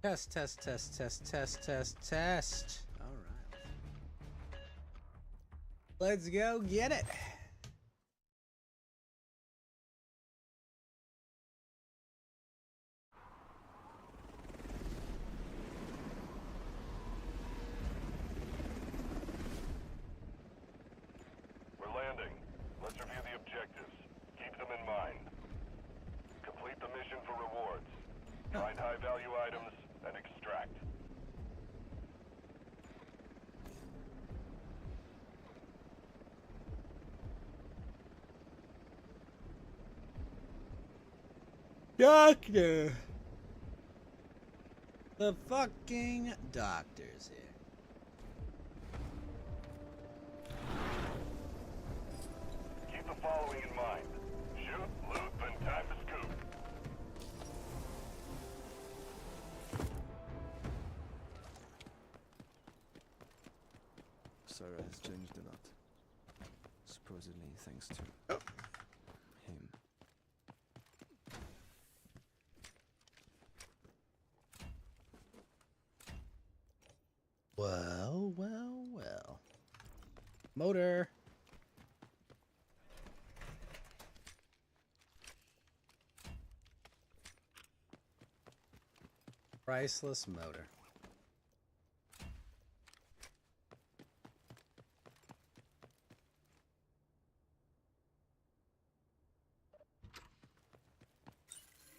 Test, test, test, test, test, test, test. All right. Let's go get it. We're landing. Let's review the objectives. Keep them in mind. Complete the mission for rewards. Find high-value items and extract. Doctor! The fucking doctor's here. Keep the following in mind. Shoot, loot, then time to scoop. Sarah has changed a lot. Supposedly thanks to him. Well, well, well. Motor. Priceless motor.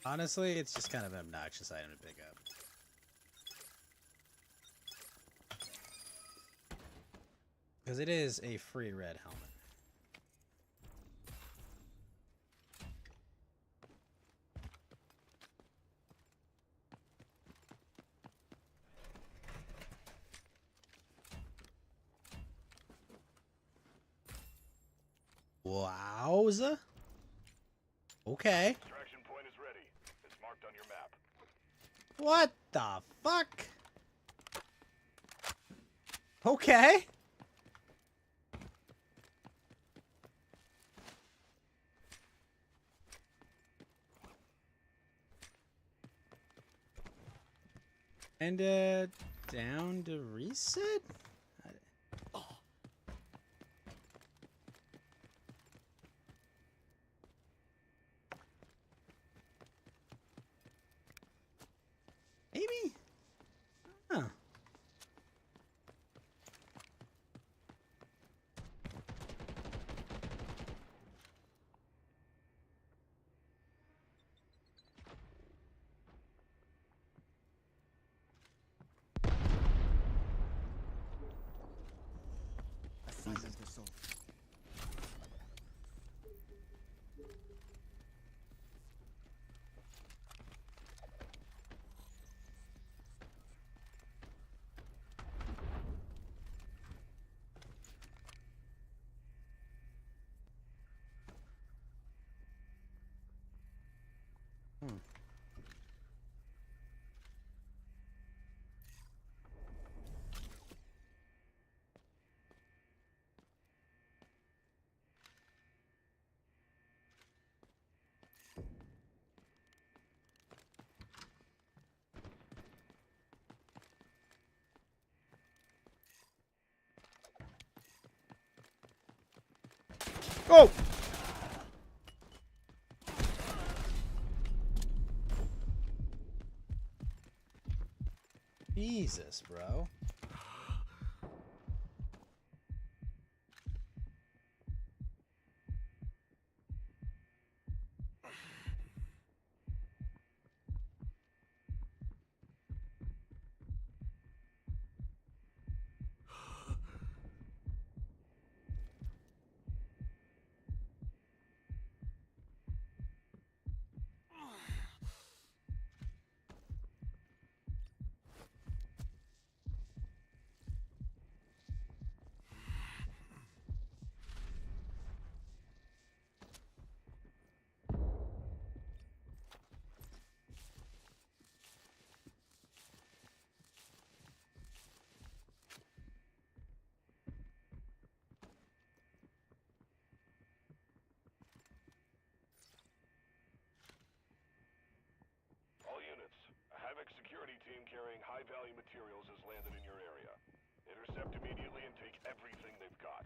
Honestly, it's just kind of an obnoxious item to pick up. Because it is a free red helmet. Wowza. Okay. Extraction point is ready. It's marked on your map. What the fuck? Okay. And down to reset? Maybe? Huh. Assignment resolved. Oh! Jesus, bro. Eject immediately and take everything they've got.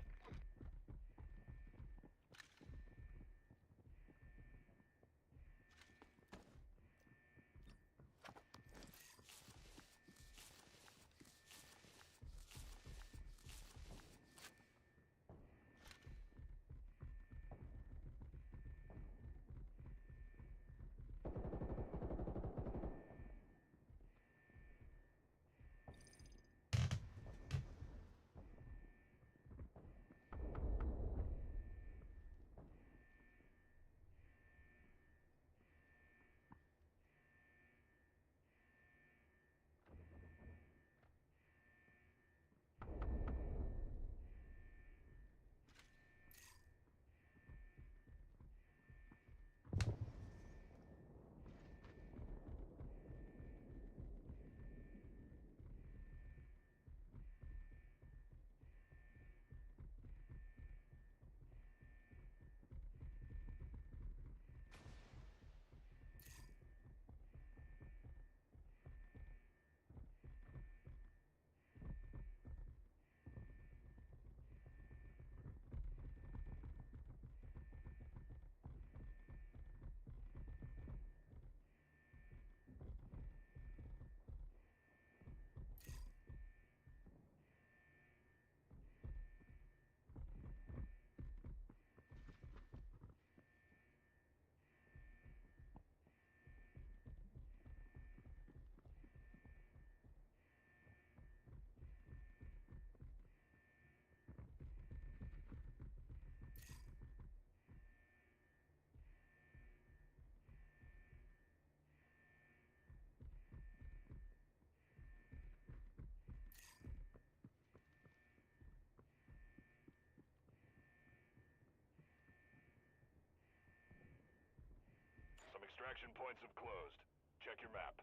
Some extraction points have closed. Check your map.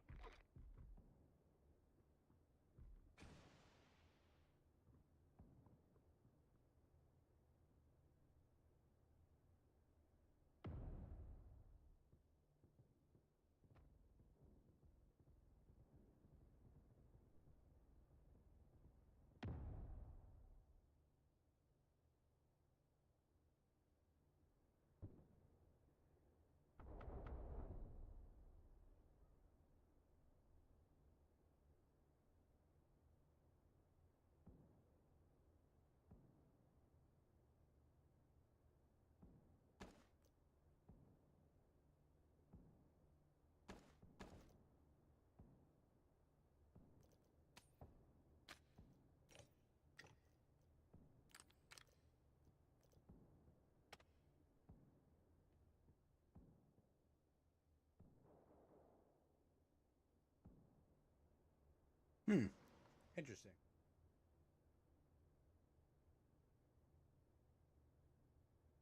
Interesting.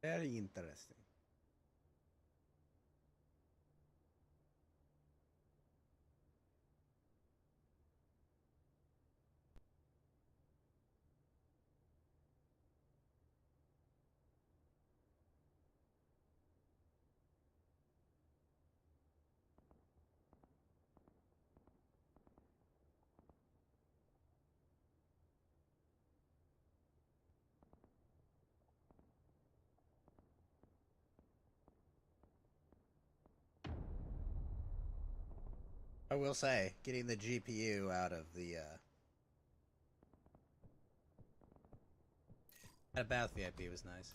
Very interesting. I will say, getting the GPU out of the out of Bath VIP was nice.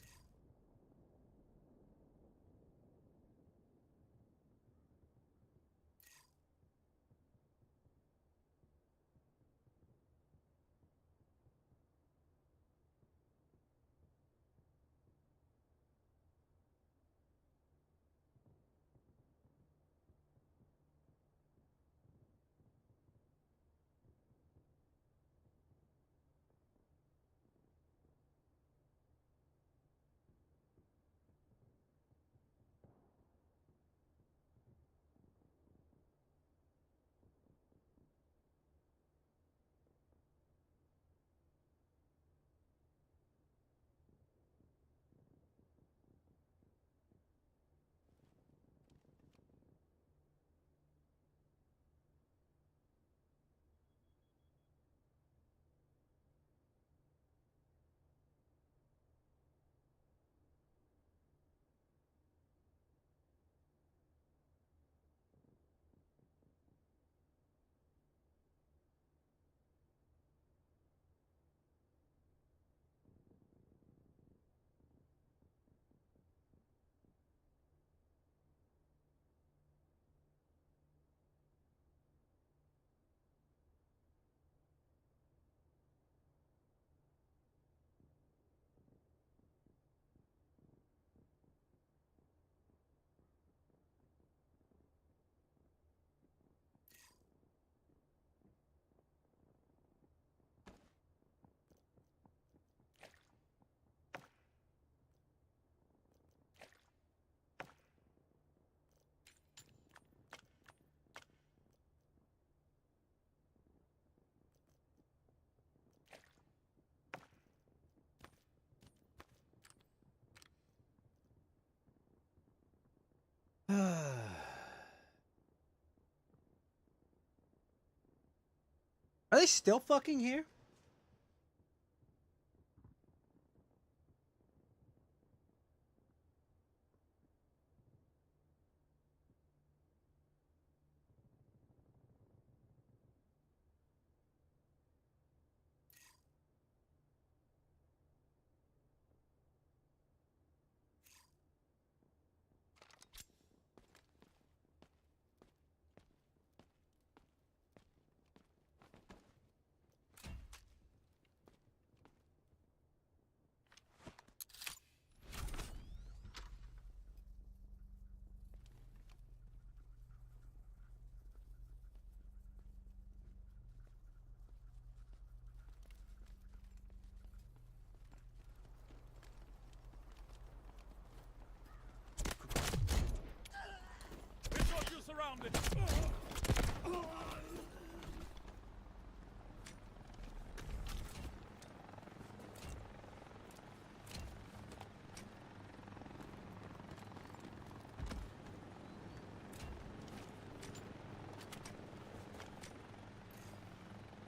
Are they still fucking here? Surrounded.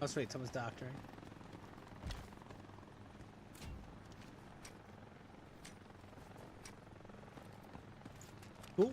Oh, sweet, someone's doctoring. Cool.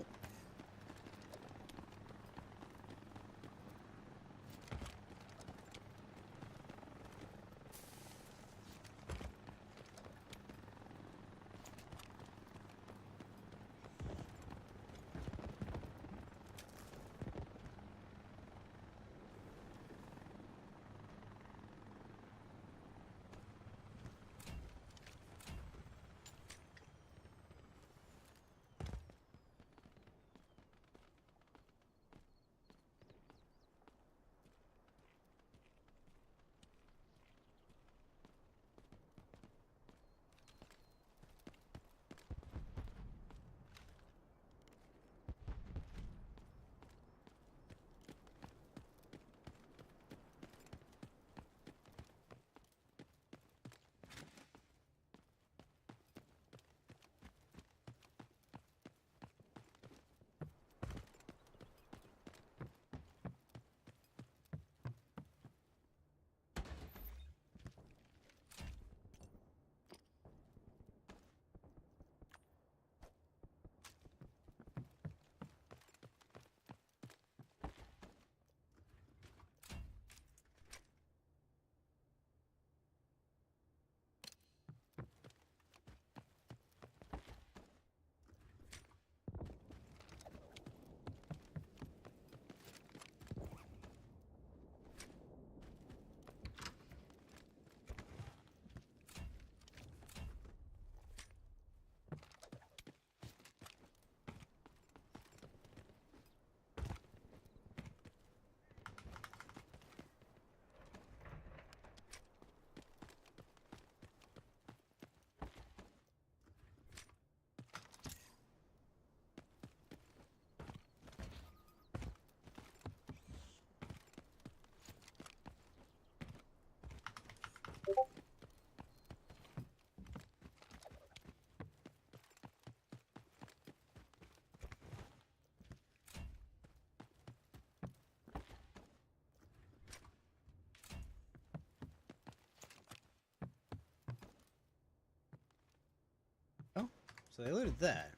Oh, so they looted that.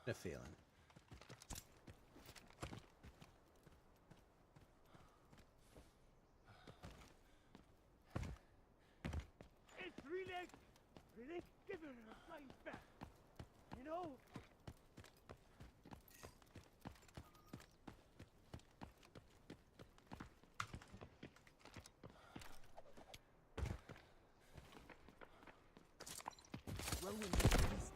A feeling. It's really giving it a fight back. You know? Well, we made the least.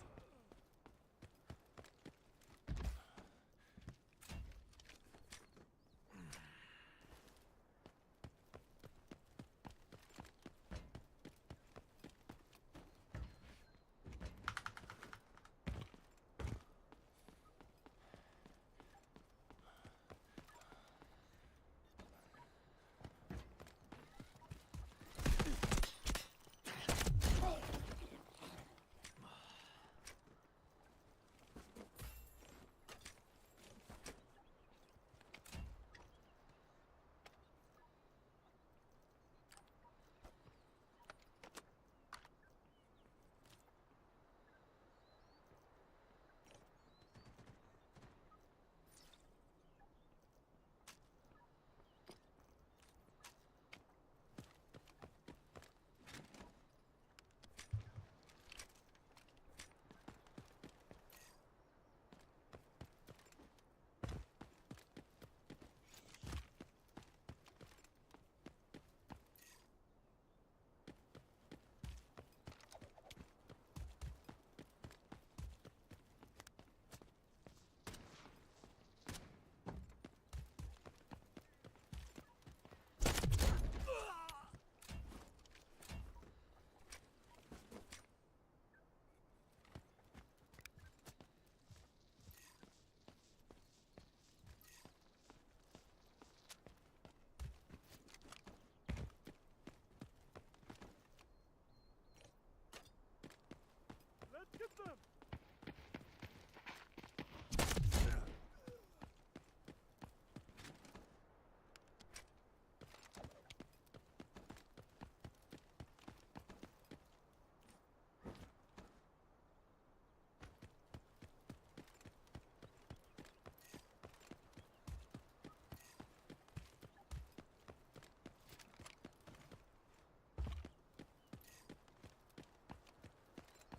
them!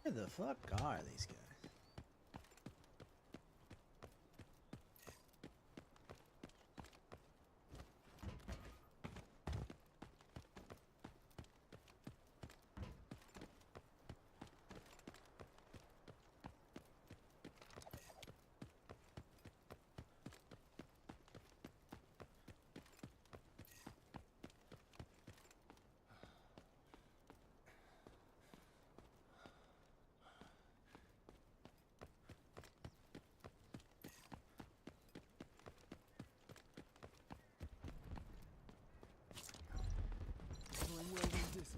Where the fuck are these guys? Going welding disc.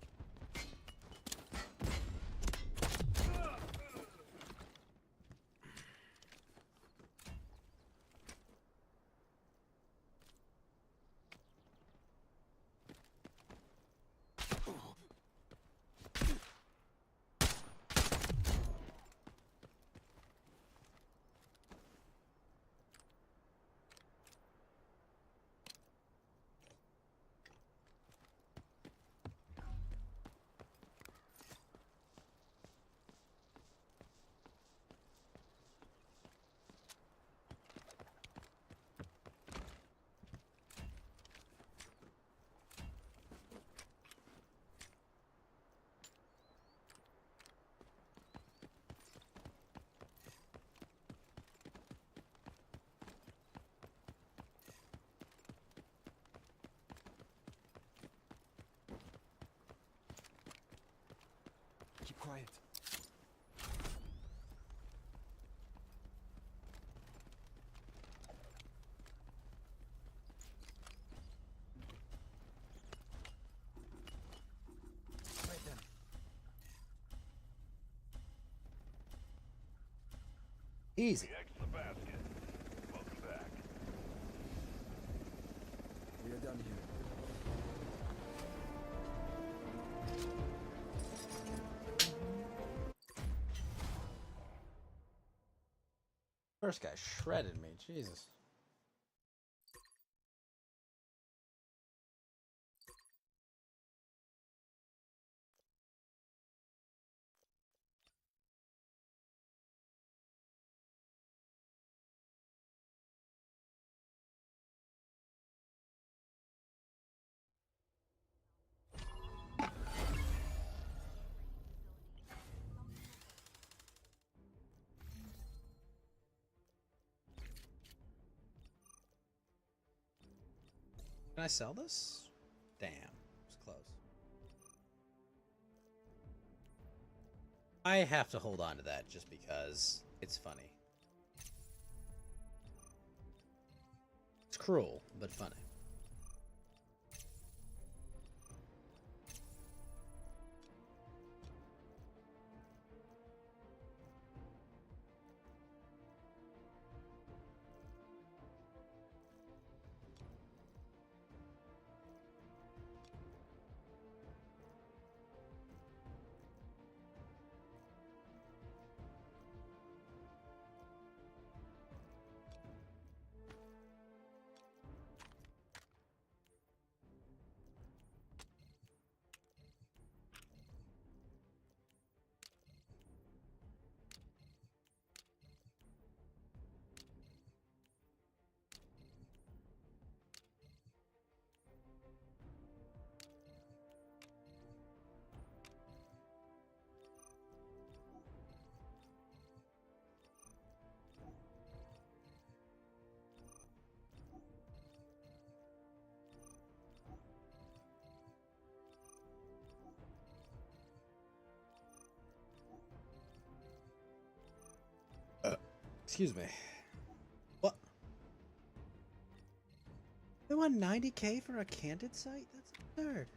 Keep quiet. Right then. Easy. The X the basket. Welcome back. We are done here. First guy shredded me. Jesus. Can I sell this? Damn, it's close. I have to hold on to that just because it's funny. It's cruel, but funny. Excuse me. What? They want 90K for a candid site? That's absurd.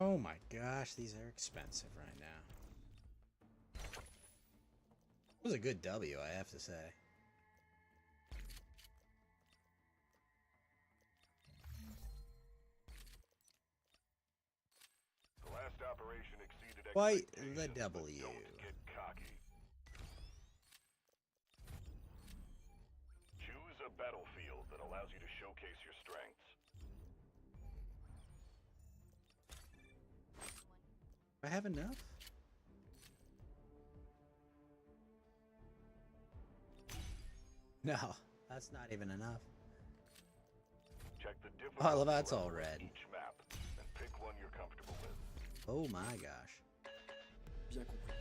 Oh my gosh, these are expensive right now. It was a good W, I have to say. The last operation exceeded Quite expectations, the but W. don't get cocky. Choose a battlefield that allows you to showcase your strengths. Do I have enough? No, that's not even enough. Check the Oh, I love how difficulty it's all level of red. each map and pick one you're comfortable with. Oh my gosh. Bien compris.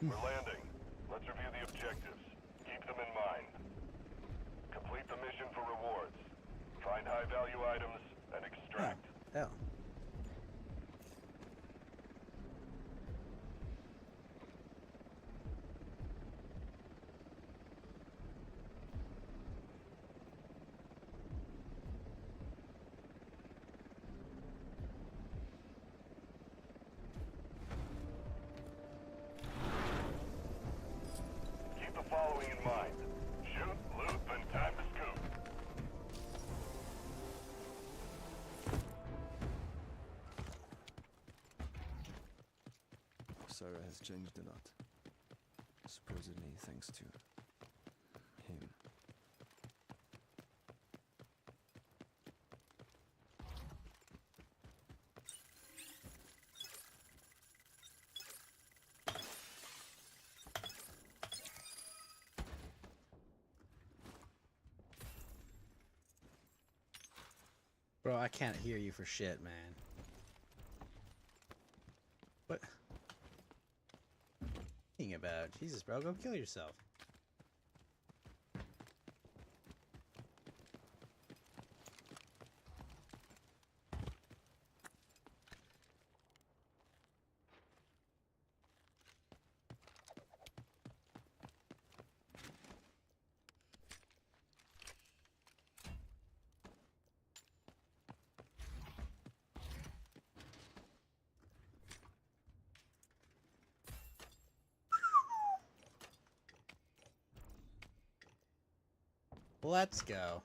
We're landing. Let's review the objectives. Keep them in mind. Complete the mission for rewards. Find high-value items and extract. Hell. Keep the following in mind. Shoot, loot, then time to scoop. Sarah has changed a lot. Supposedly thanks to him. Bro, I can't hear you for shit, man. What? Thinking about? Jesus, bro, go kill yourself. Let's go.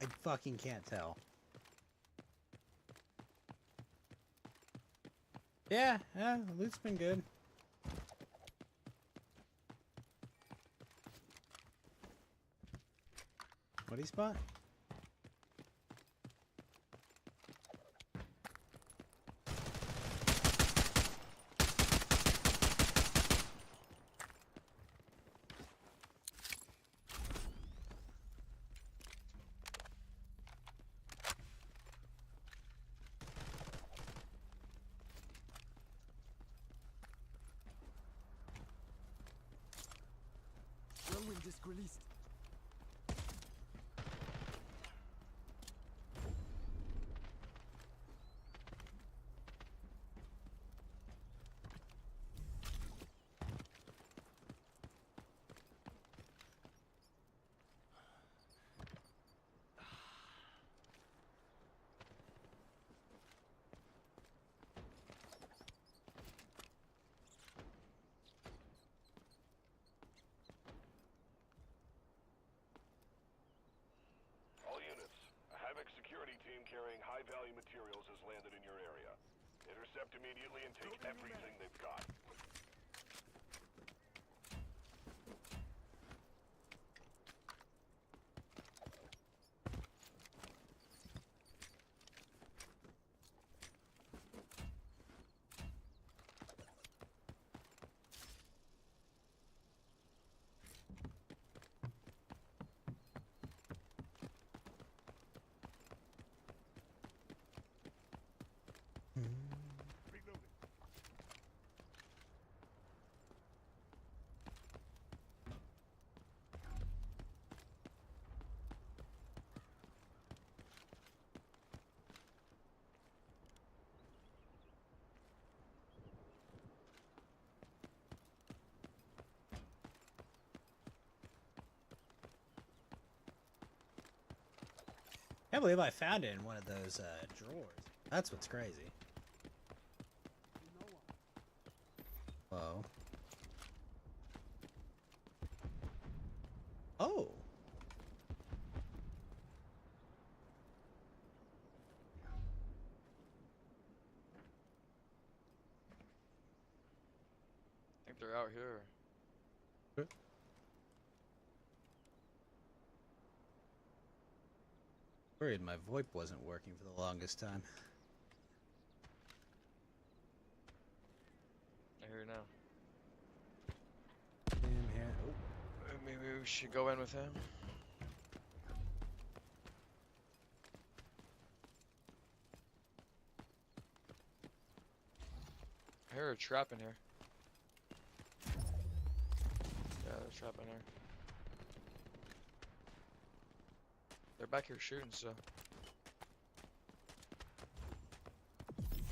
I fucking can't tell. Yeah, the loot's been good. What'd he spot? Whirlwind disc released. All units, a havoc security team carrying high-value materials has landed in your area. Intercept immediately and take everything they've got. Can't believe I found it in one of those drawers. That's what's crazy. Whoa. Oh. I think they're out here. Worried my VoIP wasn't working for the longest time. I hear you now. Him here. Oh. Maybe we should go in with him. I hear a trap in here. Yeah, there's a trap in here. They're back here shooting, so.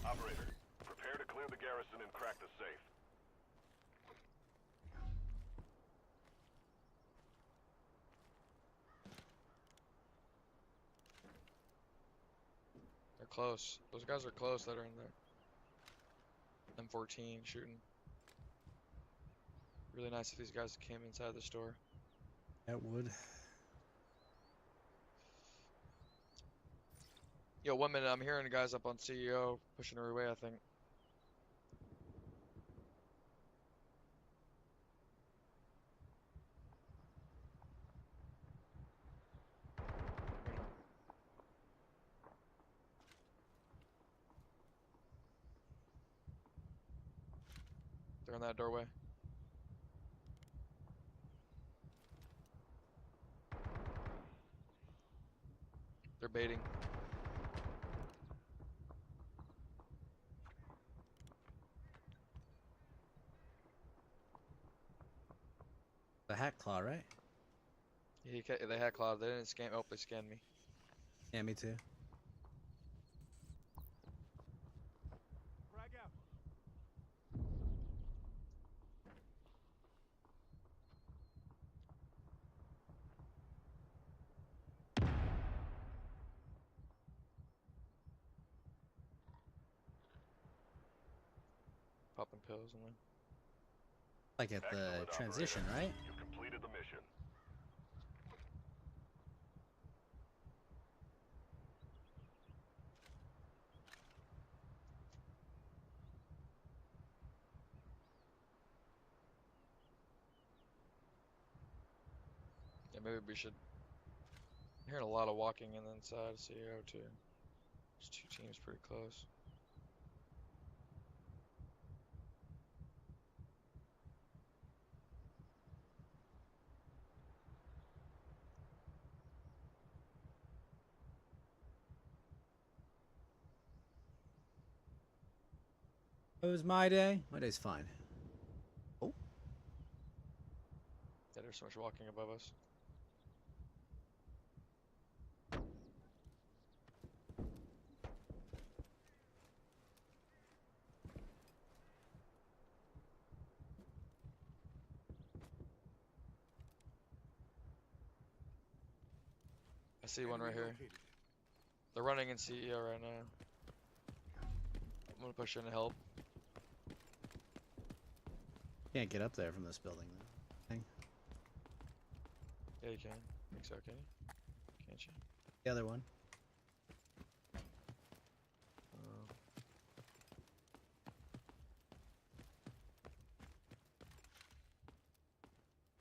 Operator, prepare to clear the garrison and crack the safe. They're close. Those guys are close that are in there. M14 shooting. Really nice if these guys came inside the store. That would. Yo, 1 minute, I'm hearing the guys up on CEO pushing her away, I think. They're in that doorway. They're baiting. The hat claw, right? They had Cloud. They didn't scan. Oh, they scanned me. Yeah, me too. Frag out. Popping pills and then. Like at the Excellent, transition, operator. right? You've completed the mission. Yeah, maybe we should. I'm hearing a lot of walking in inside CEO too. There's two teams pretty close. It was my day. My day's fine. Oh. Yeah, there's so much walking above us. I see one right here. They're running in CEO right now. I'm gonna push in to help. Can't get up there from this building though. Thing. Yeah, you can. I think so, can you? Can't you? The other one.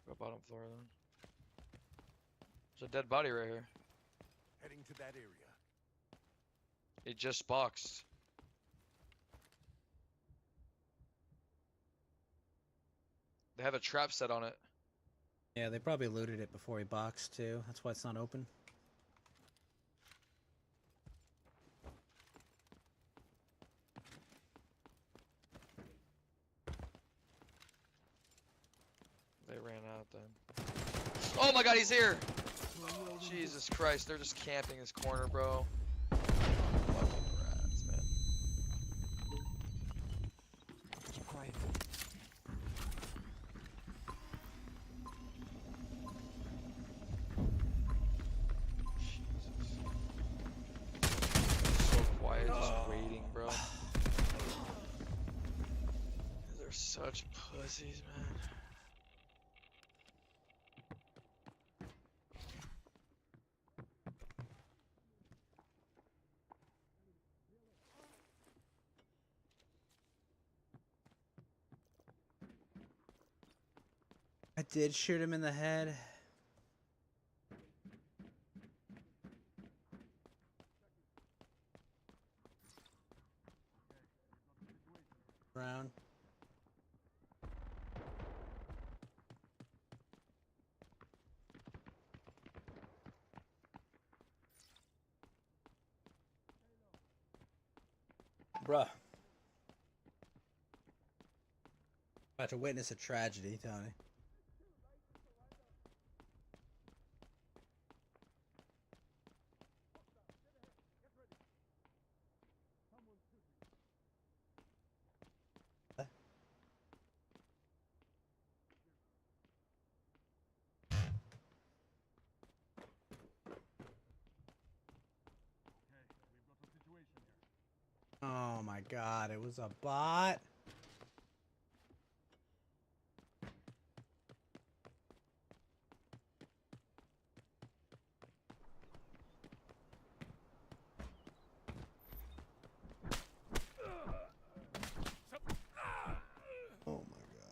Go bottom floor then. There's a dead body right here. Heading to that area. It just boxed. They have a trap set on it. Yeah, they probably looted it before he boxed too. That's why it's not open. They ran out then. Oh my god, he's here! Jesus Christ, they're just camping this corner, bro. Fucking rats, man. Keep quiet. Jesus. Bunch of pussies, man. I did shoot him in the head. Brown. Bruh. About to witness a tragedy, Tony. Oh my god, it was a bot. Oh my god.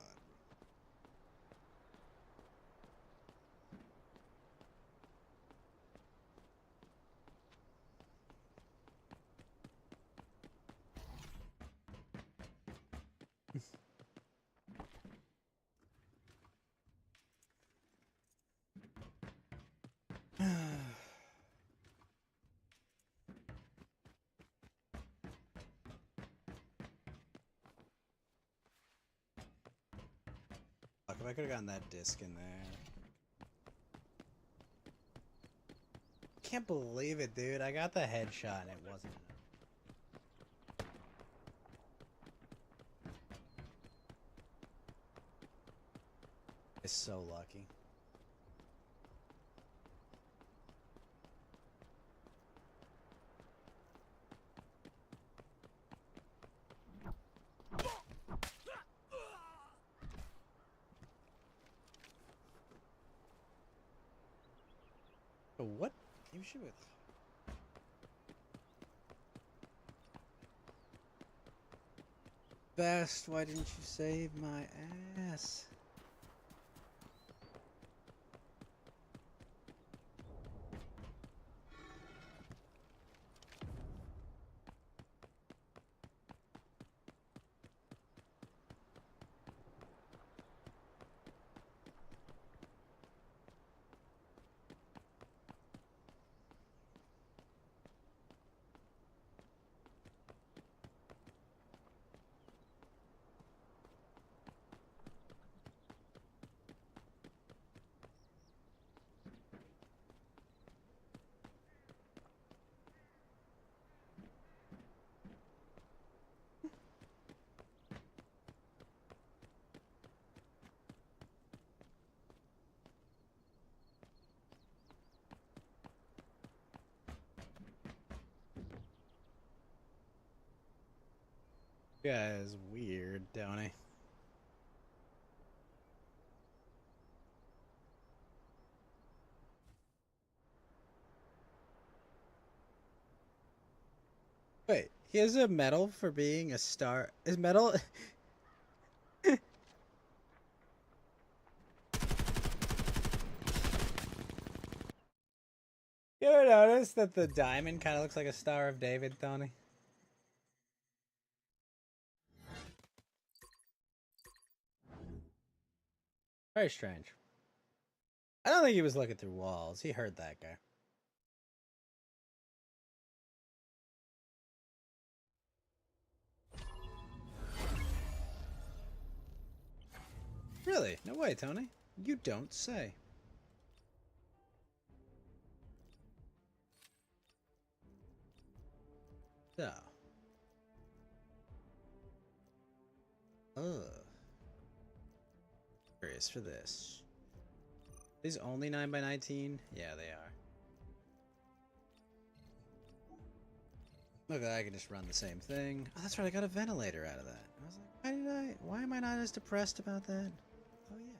Fuck, if I could have gotten that disc in there. Can't believe it, dude. I got the headshot and it wasn't enough. It's so lucky. What? You should with. Best, why didn't you save my ass? Guy is weird, don't he? Wait, he has a medal for being a star. Is medal? You ever notice that the diamond kind of looks like a Star of David, Tony? Very strange. I don't think he was looking through walls. He heard that guy. Really? No way, Tony. You don't say. So. Ugh. Curious for this. These only 9x19? Yeah, they are. Look, I can just run the same thing. Oh, that's right, I got a ventilator out of that. I was like, why am I not as depressed about that? Oh yeah.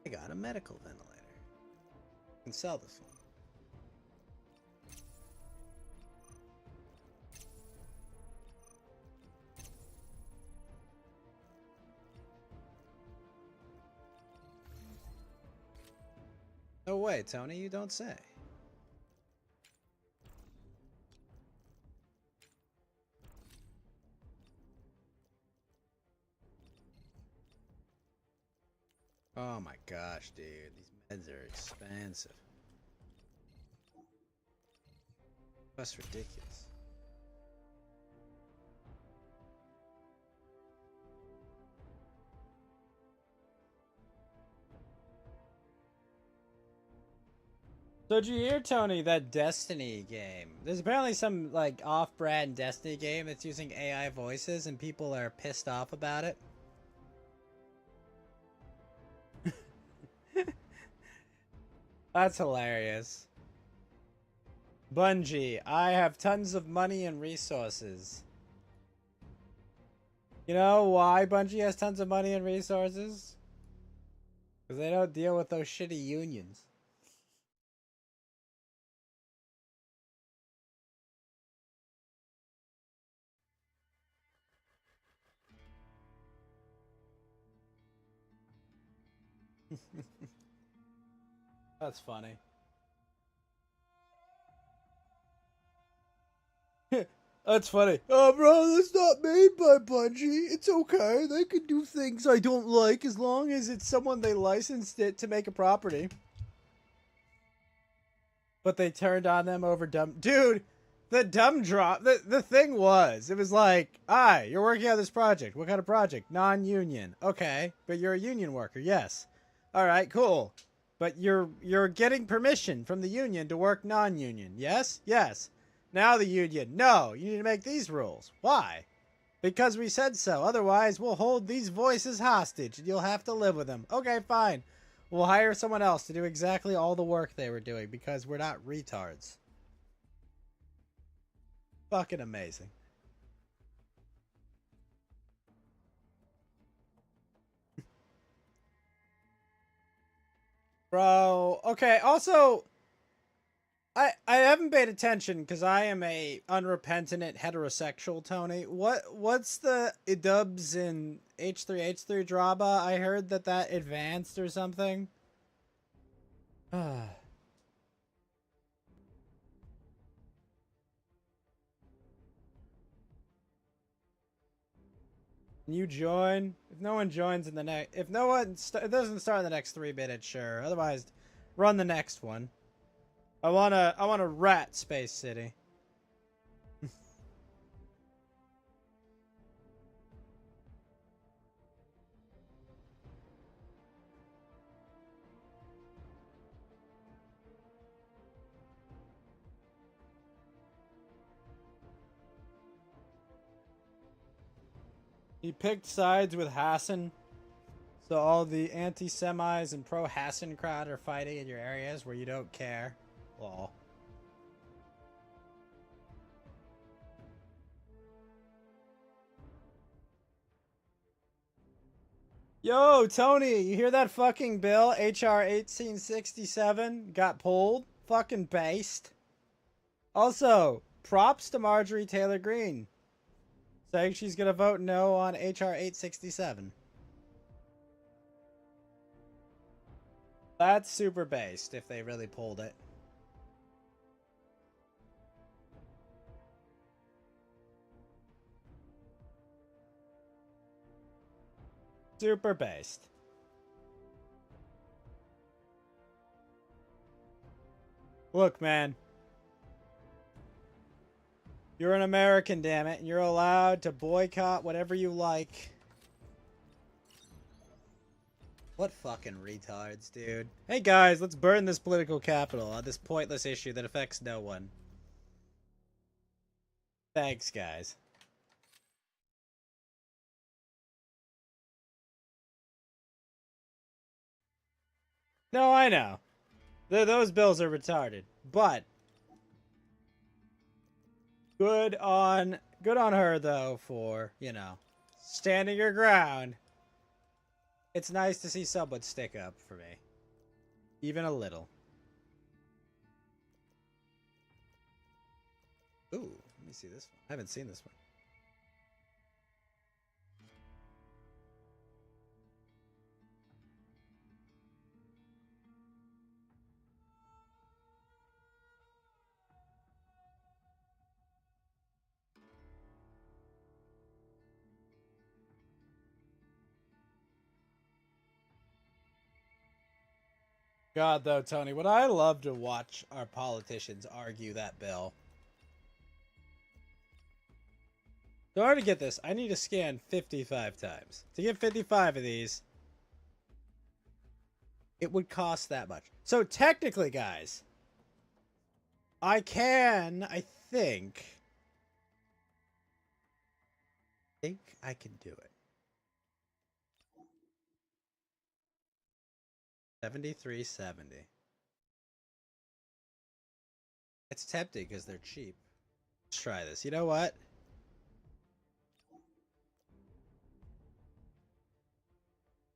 I got a medical ventilator. I can sell this one. No way, Tony, you don't say. Oh my gosh, dude. These meds are expensive. That's ridiculous. So did you hear, Tony, that Destiny game? There's apparently some, like, off-brand Destiny game that's using AI voices, and people are pissed off about it. That's hilarious. Bungie, I have tons of money and resources. You know why Bungie has tons of money and resources? Because they don't deal with those shitty unions. That's funny. That's funny. Oh, bro, that's not made by Bungie. It's okay. They can do things I don't like as long as it's someone they licensed it to make a property. But they turned on them over dumb... Dude, the dumb drop... The thing was, it was like, hi, you're working on this project. What kind of project? Non-union. Okay, but you're a union worker. Yes. All right, cool. But you're getting permission from the union to work non-union. Yes? Yes. Now the union. No, you need to make these rules. Why? Because we said so. Otherwise, we'll hold these voices hostage and you'll have to live with them. Okay, fine. We'll hire someone else to do exactly all the work they were doing because we're not retards. Fucking amazing. Bro, okay, also, I haven't paid attention because I am a unrepentant heterosexual, Tony. What's the idubs in H3H3 drama? I heard that advanced or something. Can you join? If no one joins in the next, if no one, it doesn't start in the next 3 minutes, sure. Otherwise, run the next one. I wanna rat Space City. He picked sides with Hassan, so all the anti-Semis and pro-Hassan crowd are fighting in your areas where you don't care. Lol. Yo, Tony, you hear that fucking bill? HR 1867 got pulled? Fucking based. Also, props to Marjorie Taylor Greene, saying she's gonna vote no on HR 867. That's super based if they really pulled it. Super based. Look, man. You're an American, damn it, and you're allowed to boycott whatever you like. What fucking retards, dude. Hey guys, let's burn this political capital on this pointless issue that affects no one. Thanks, guys. No, I know. Those bills are retarded, but Good on her though for, you know, standing her ground. It's nice to see someone stick up for me. Even a little. Ooh, let me see this one. I haven't seen this one. God, though, Tony, would I love to watch our politicians argue that bill? In order to get this, I need to scan 55 times. To get 55 of these, it would cost that much. So technically, guys, I think I can do it. 73.70. It's tempting because they're cheap. Let's try this. You know what?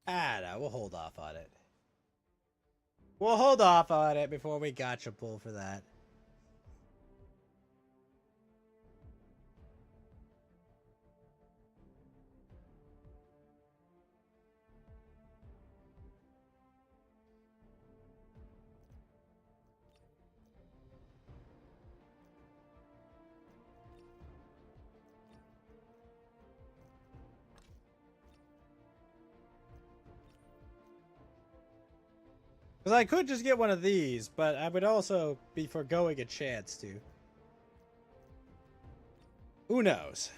No, we'll hold off on it. We'll hold off on it before we gotcha pull for that. Because I could just get one of these, but I would also be foregoing a chance to. Who knows?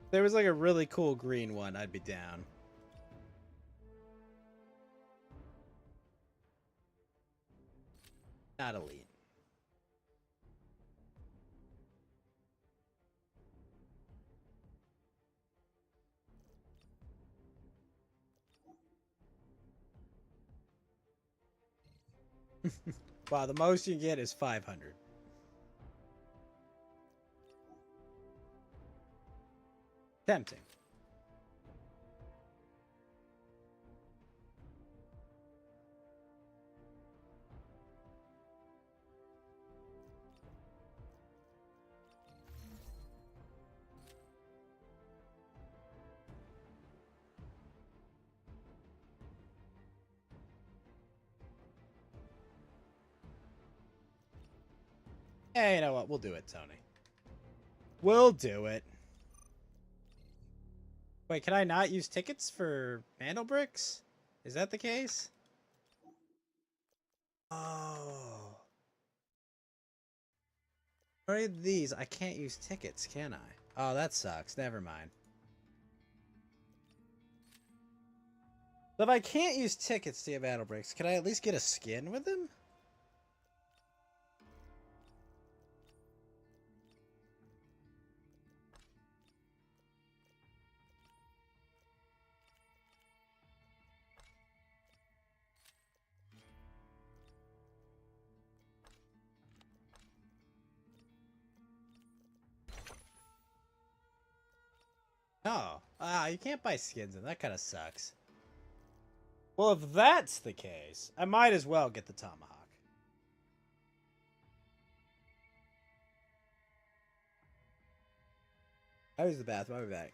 If there was like a really cool green one, I'd be down. Not elite. Wow, the most you can get is 500. Tempting. Hey, you know what? We'll do it, Tony. We'll do it. Wait, can I not use tickets for Mandel bricks? Is that the case? Oh. What are these? I can't use tickets, can I? Oh, that sucks. Never mind. So if I can't use tickets to get Battle Bricks, can I at least get a skin with them? No. You can't buy skins and that kind of sucks. Well, if that's the case, I might as well get the Tomahawk. I use the bathroom. I'll be back.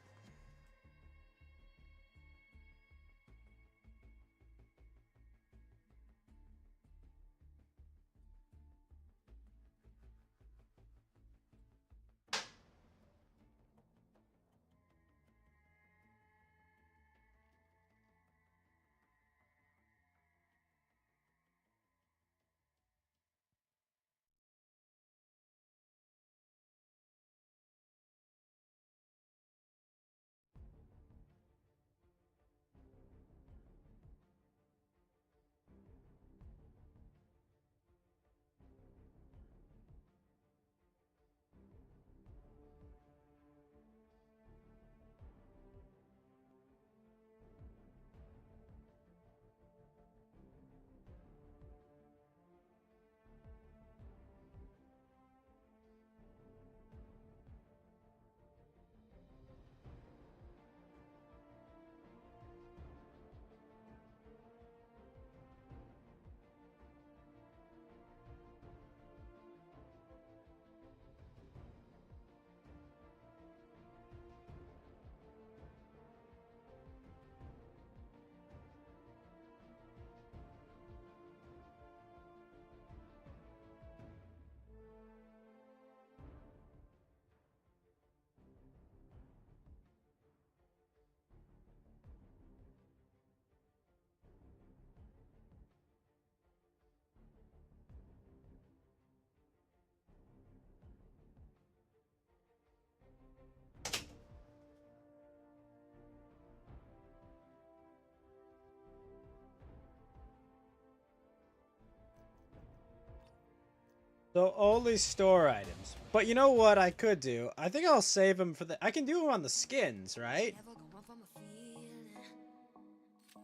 So only store items. But you know what I could do? I think I'll save them for the... I can do them on the skins, right?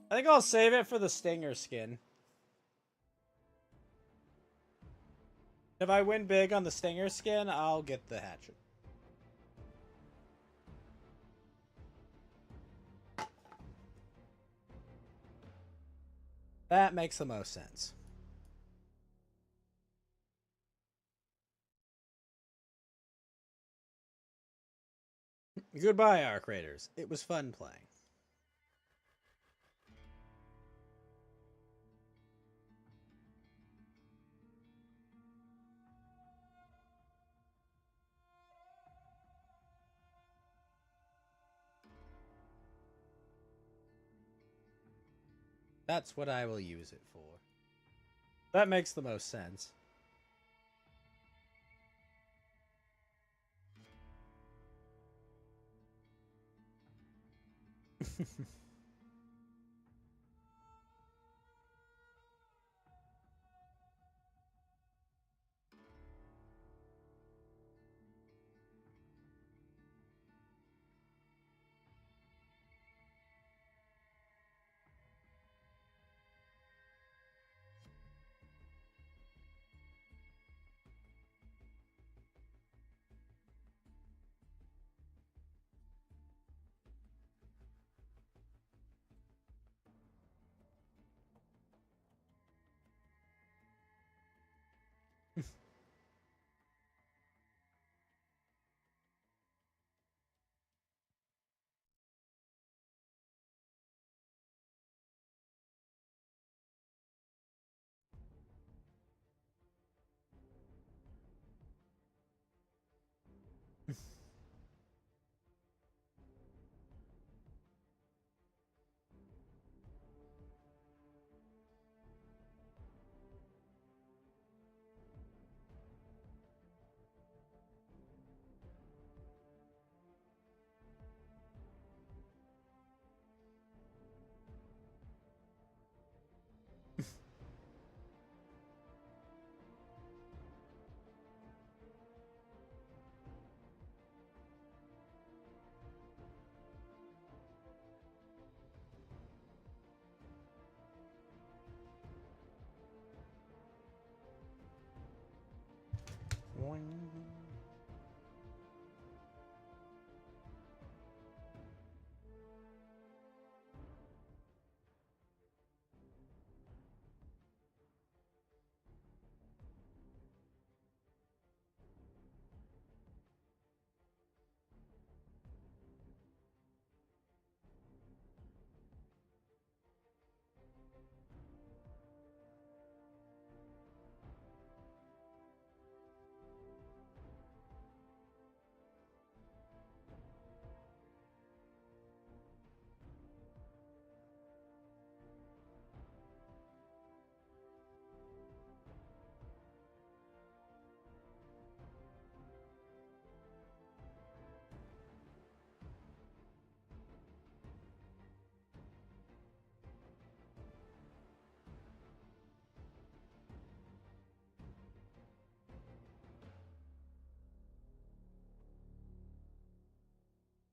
I think I'll save it for the Stinger skin. If I win big on the Stinger skin, I'll get the hatchet. That makes the most sense. Goodbye, Arc Raiders. It was fun playing. That's what I will use it for. That makes the most sense.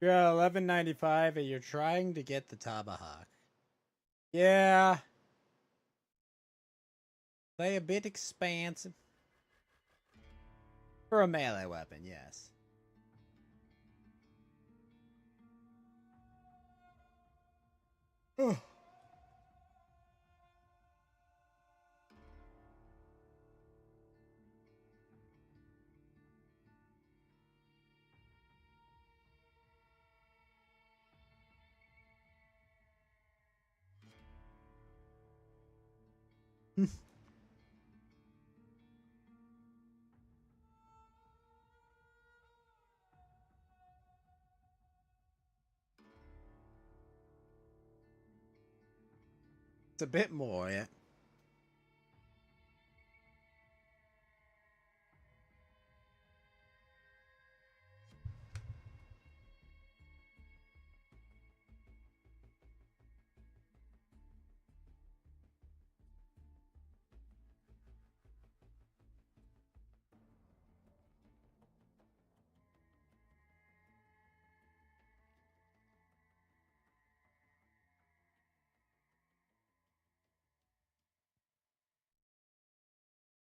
You're at 11.95 and you're trying to get the tomahawk. Yeah. They a bit expansive. For a melee weapon, yes. It's a bit more, yeah.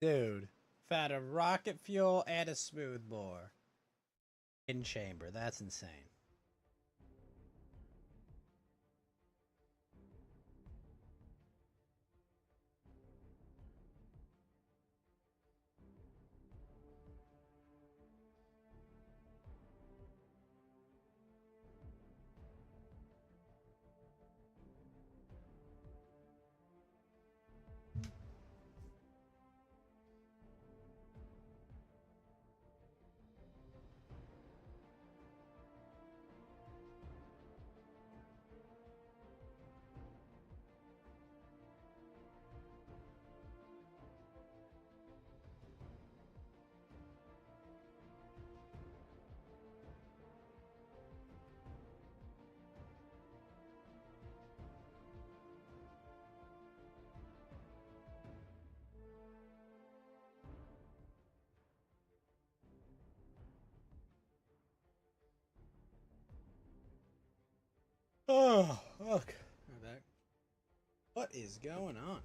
Dude, found a rocket fuel and a smoothbore in chamber. That's insane. Oh, look. We're back. What is going on?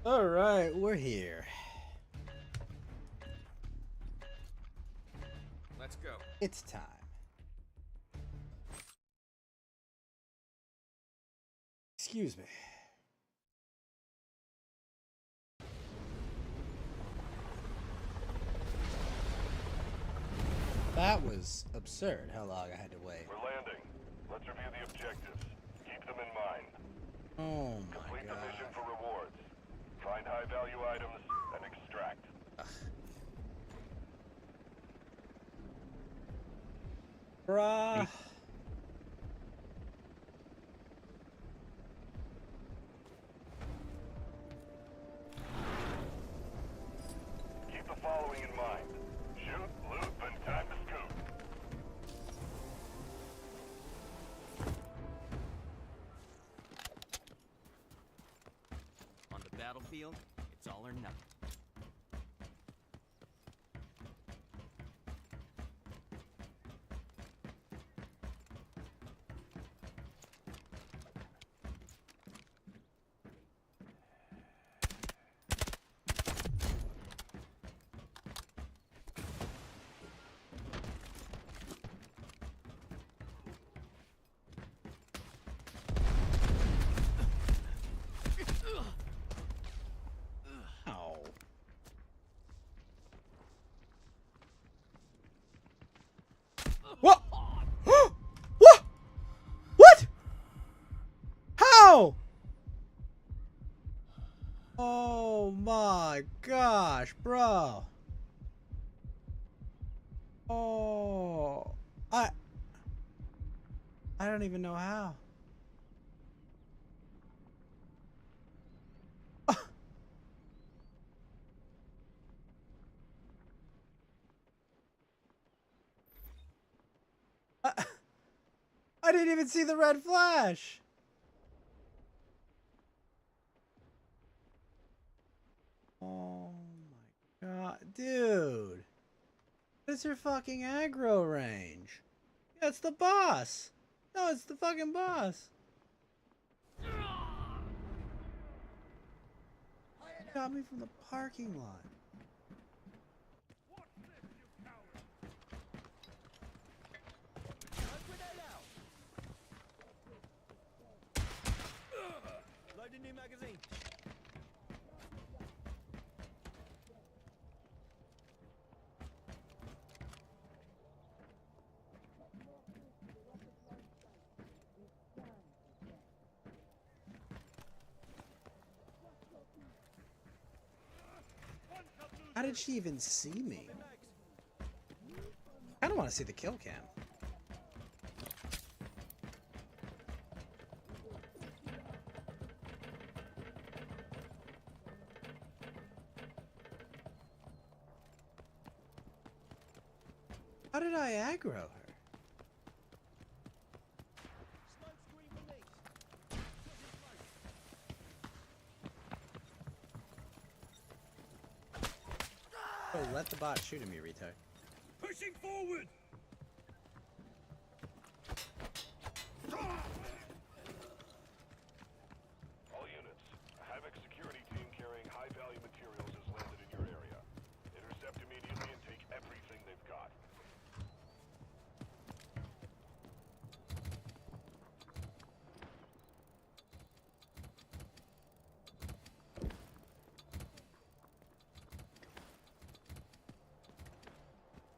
All right, we're here. Let's go. It's time. Excuse me. That was absurd how long I had to wait. We're landing. Let's review the objectives. Keep them in mind. Oh my Complete the mission god. for rewards. Find high-value items and extract. Bruh. Keep the following in mind. Shoot, loot, and time to scoop. On the battlefield, it's all or nothing. No! Oh my gosh, bro. Oh. I don't even know how. I didn't even see the red flash. Oh my god, dude. What is your fucking aggro range? Yeah, it's the boss. No, it's the fucking boss. He got me from the parking lot. Load a new magazine. How did she even see me? I don't want to see the kill cam. How did I aggro her? Smoke screen released. Oh, let the bot shoot at me, retard. Pushing forward! All units, a Havoc security team carrying high-value materials has landed in your area. Intercept immediately and take everything they've got.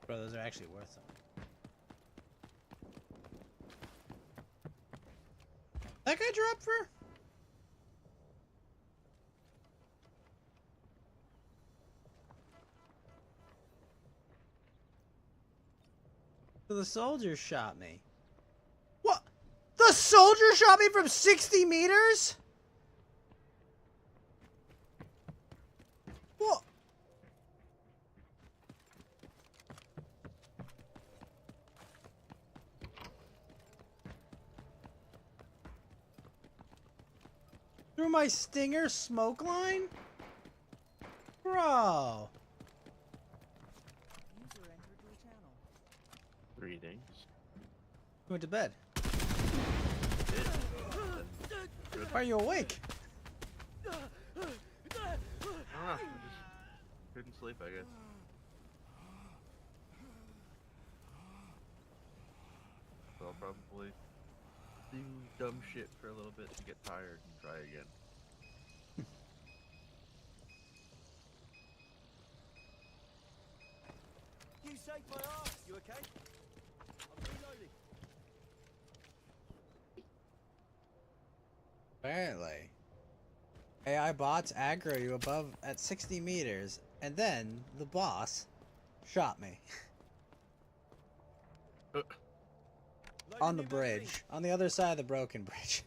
Bro, those are actually worth something. That guy dropped for? So the soldier shot me. What? The soldier shot me from 60 meters? What? Through my Stinger smoke line? Bro. User entered your channel. Greetings. Went to bed. Why are you awake? Ah, I just couldn't sleep, I guess. So I'll probably do dumb shit for a little bit to get tired and try again. You saved my ass. You okay? I'm reloading. Apparently. AI bots aggro you above at 60 meters, and then the boss shot me Load a on the new bridge, magazine. on the other side of the broken bridge.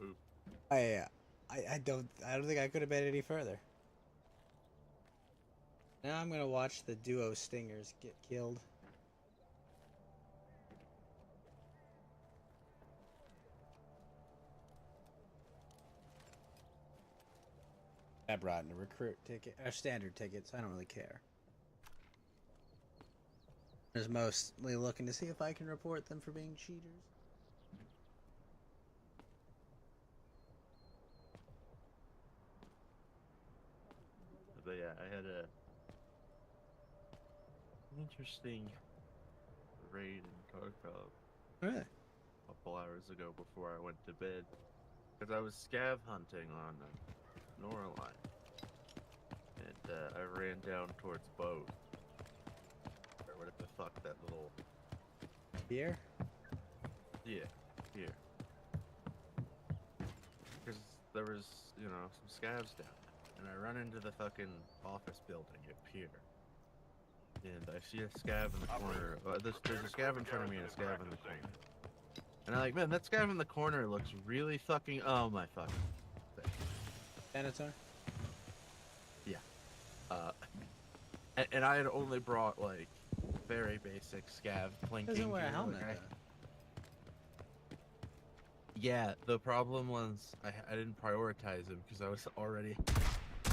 Ooh. I don't think I could have made it any further. Now I'm gonna watch the duo stingers get killed. I brought in a recruit ticket, or standard tickets. I don't really care. I was mostly looking to see if I can report them for being cheaters. But yeah, I had an interesting raid in Kharkov Really? a couple hours ago before I went to bed. Because I was scav hunting on Nora line. And I ran down towards Boat. Or whatever the fuck that little... Here? Yeah, here. there was, you know, some scavs down there. And I run into the fucking office building at Pier. And I see a scav in the corner. There's a scav in front of me and a scav in the corner. And I'm like, man, that scav in the corner looks really fucking... Oh my fucking... Senator? Yeah. And I had only brought, like, very basic scav plinking. Doesn't wear a gear, helmet, like, though. Yeah, the problem was I didn't prioritize him because I was already...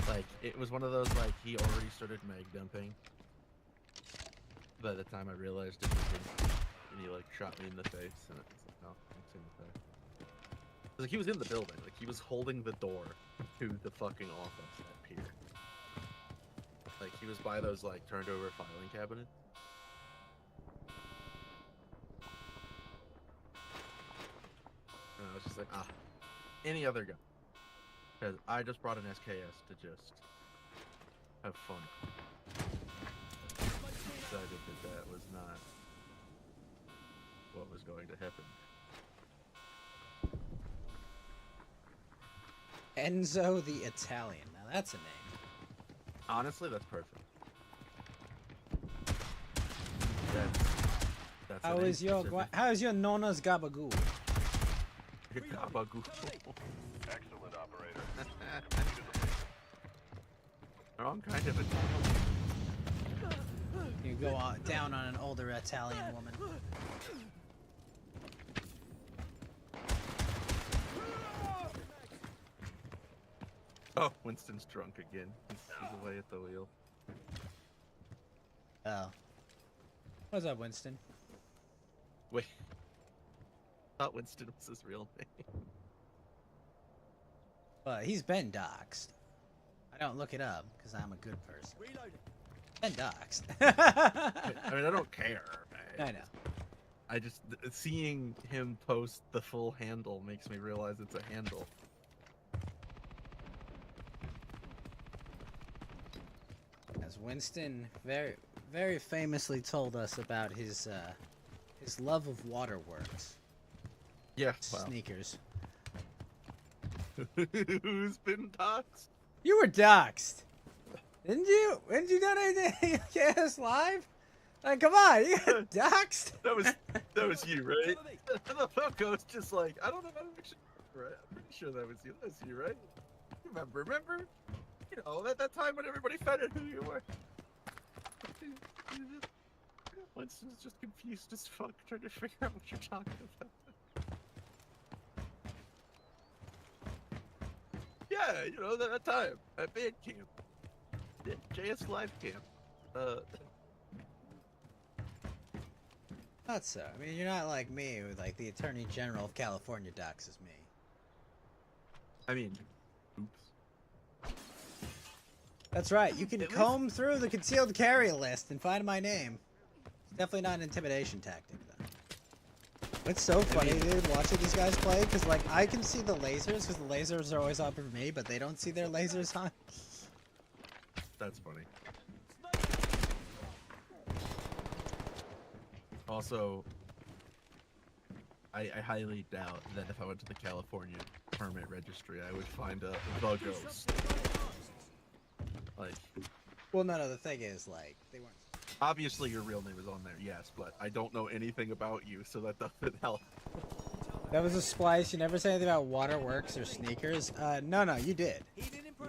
Like, it was one of those, like, he already started mag dumping. By the time I realized it was him, and he, like, shot me in the face, and it was like, oh, it's in the face. Like, he was in the building, like, he was holding the door to the fucking office at Pier. Like, he was by those, like, turned over filing cabinets. And I was just like, any other guy. Because I just brought an SKS to just have fun. Decided that was not what was going to happen. Enzo the Italian. Now that's a name. Honestly, that's perfect. That's How is your nonna's gabagool? Gabagool. Excellent, operator. Wrong kind of Italian. You go down on an older Italian woman. Oh, Winston's drunk again. He's away at the wheel. Oh. What's up, Winston? Wait. I thought Winston was his real name. He's been doxxed. I don't look it up because I'm a good person. Reloading. Been doxxed. I mean, I don't care. I know. I just seeing him post the full handle makes me realize it's a handle. As Winston very famously told us about his love of waterworks. Yeah. Wow. Sneakers. Who's been doxxed? You were doxxed. Didn't you? Didn't you donate to KS Live? Like, come on, you got doxxed. That was you, right? The photo was just like, I don't know, I'm pretty sure that was you. That's you, right? Remember? You know, that time when everybody found out who you were. Winston's just confused as fuck, trying to figure out what you're talking about. Yeah, you know, that time at band camp. Yeah, JS Live camp. Not so. I mean, you're not like me, who like the Attorney General of California doxes me. I mean, oops. That's right. You can At comb through the concealed carry list and find my name. It's definitely not an intimidation tactic, though. It's so funny, dude, watching these guys play, because, like, I can see the lasers, because the lasers are always on for me, but they don't see their lasers on. That's funny. Also, I highly doubt that if I went to the California permit registry, I would find the ghost. Like, Well, no, the thing is, like, they weren't. obviously your real name is on there, yes, but I don't know anything about you, so that doesn't help. That was a splice. You never said anything about waterworks or sneakers. No, you did.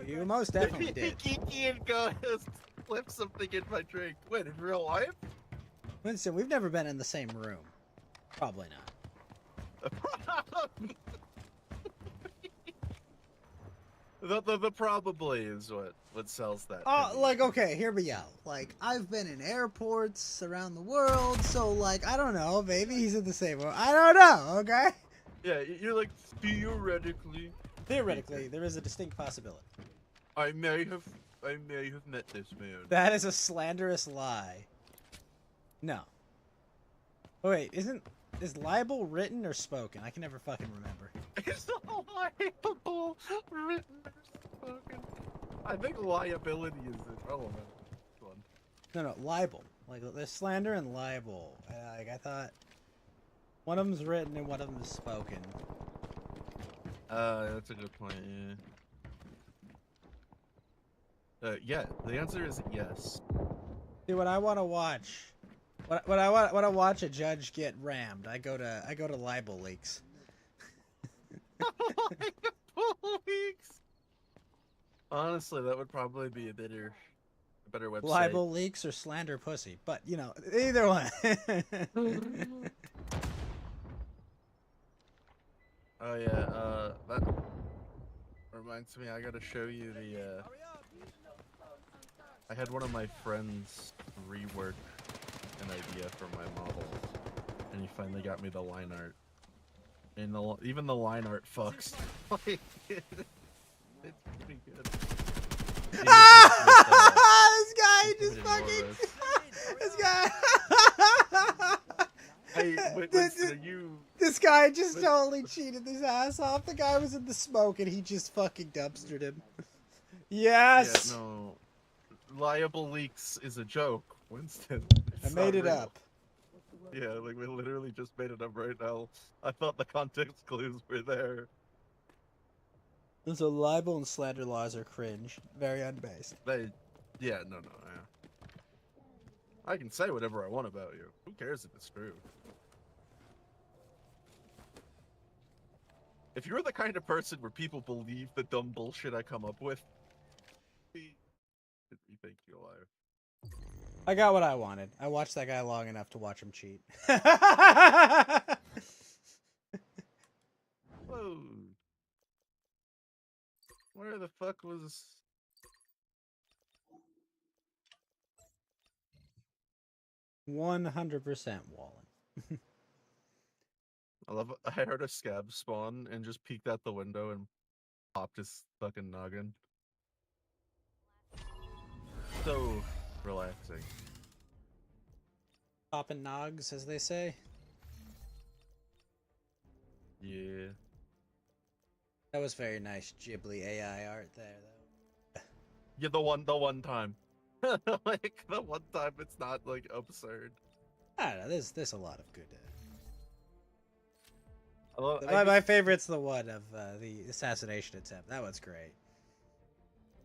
You most definitely did. Ian goes, flip something in my drink. Wait, in real life? Winston, we've never been in the same room. Probably not. The probably is what sells that. Oh, to me. like, okay, hear me out. Like, I've been in airports around the world, so, like, I don't know. Maybe he's in the same room. I don't know, okay? Yeah, you're like, theoretically. Theoretically, there is a distinct possibility. I may have met this man. That is a slanderous lie. No. Oh, wait, is libel written or spoken? I can never fucking remember. It's liable, written or spoken. I think liability is irrelevant. One. No, libel. Like, there's slander and libel. Like, I thought one of them's written and one of them is spoken. That's a good point. Yeah. Yeah. The answer is yes. See, what I want to watch, what I want to watch a judge get rammed, I go to libel leaks. Weeks. Honestly, that would probably be a better website. Libel leaks or slander pussy, but you know, either one. Oh yeah, that reminds me, I gotta show you the, I had one of my friends rework an idea for my model, and he finally got me the line art. And even the line art fucks. Like, it's pretty good. This guy just fucking... This guy... Hey, This guy just totally cheated his ass off. The guy was in the smoke and he just fucking dumpstered him. Yes! Yeah, no. Liable leaks is a joke, Winston. I made it real. up. Yeah, like we literally just made it up right now. I thought the context clues were there. And so libel and slander laws are cringe. Very unbased. Yeah, no. I can say whatever I want about you. Who cares if it's true? If you're the kind of person where people believe the dumb bullshit I come up with, we think you're alive. I got what I wanted. I watched that guy long enough to watch him cheat. Whoa. Where the fuck was... 100% Wallen. I heard a scab spawn and just peeked out the window and popped his fucking noggin. So relaxing. Poppin' nogs, as they say. Yeah. That was very nice Ghibli AI art there, though. Yeah, the one time. Like, the one time it's not, like, absurd. I don't know, there's a lot of good... I my favorite's the one of the assassination attempt. That one's great.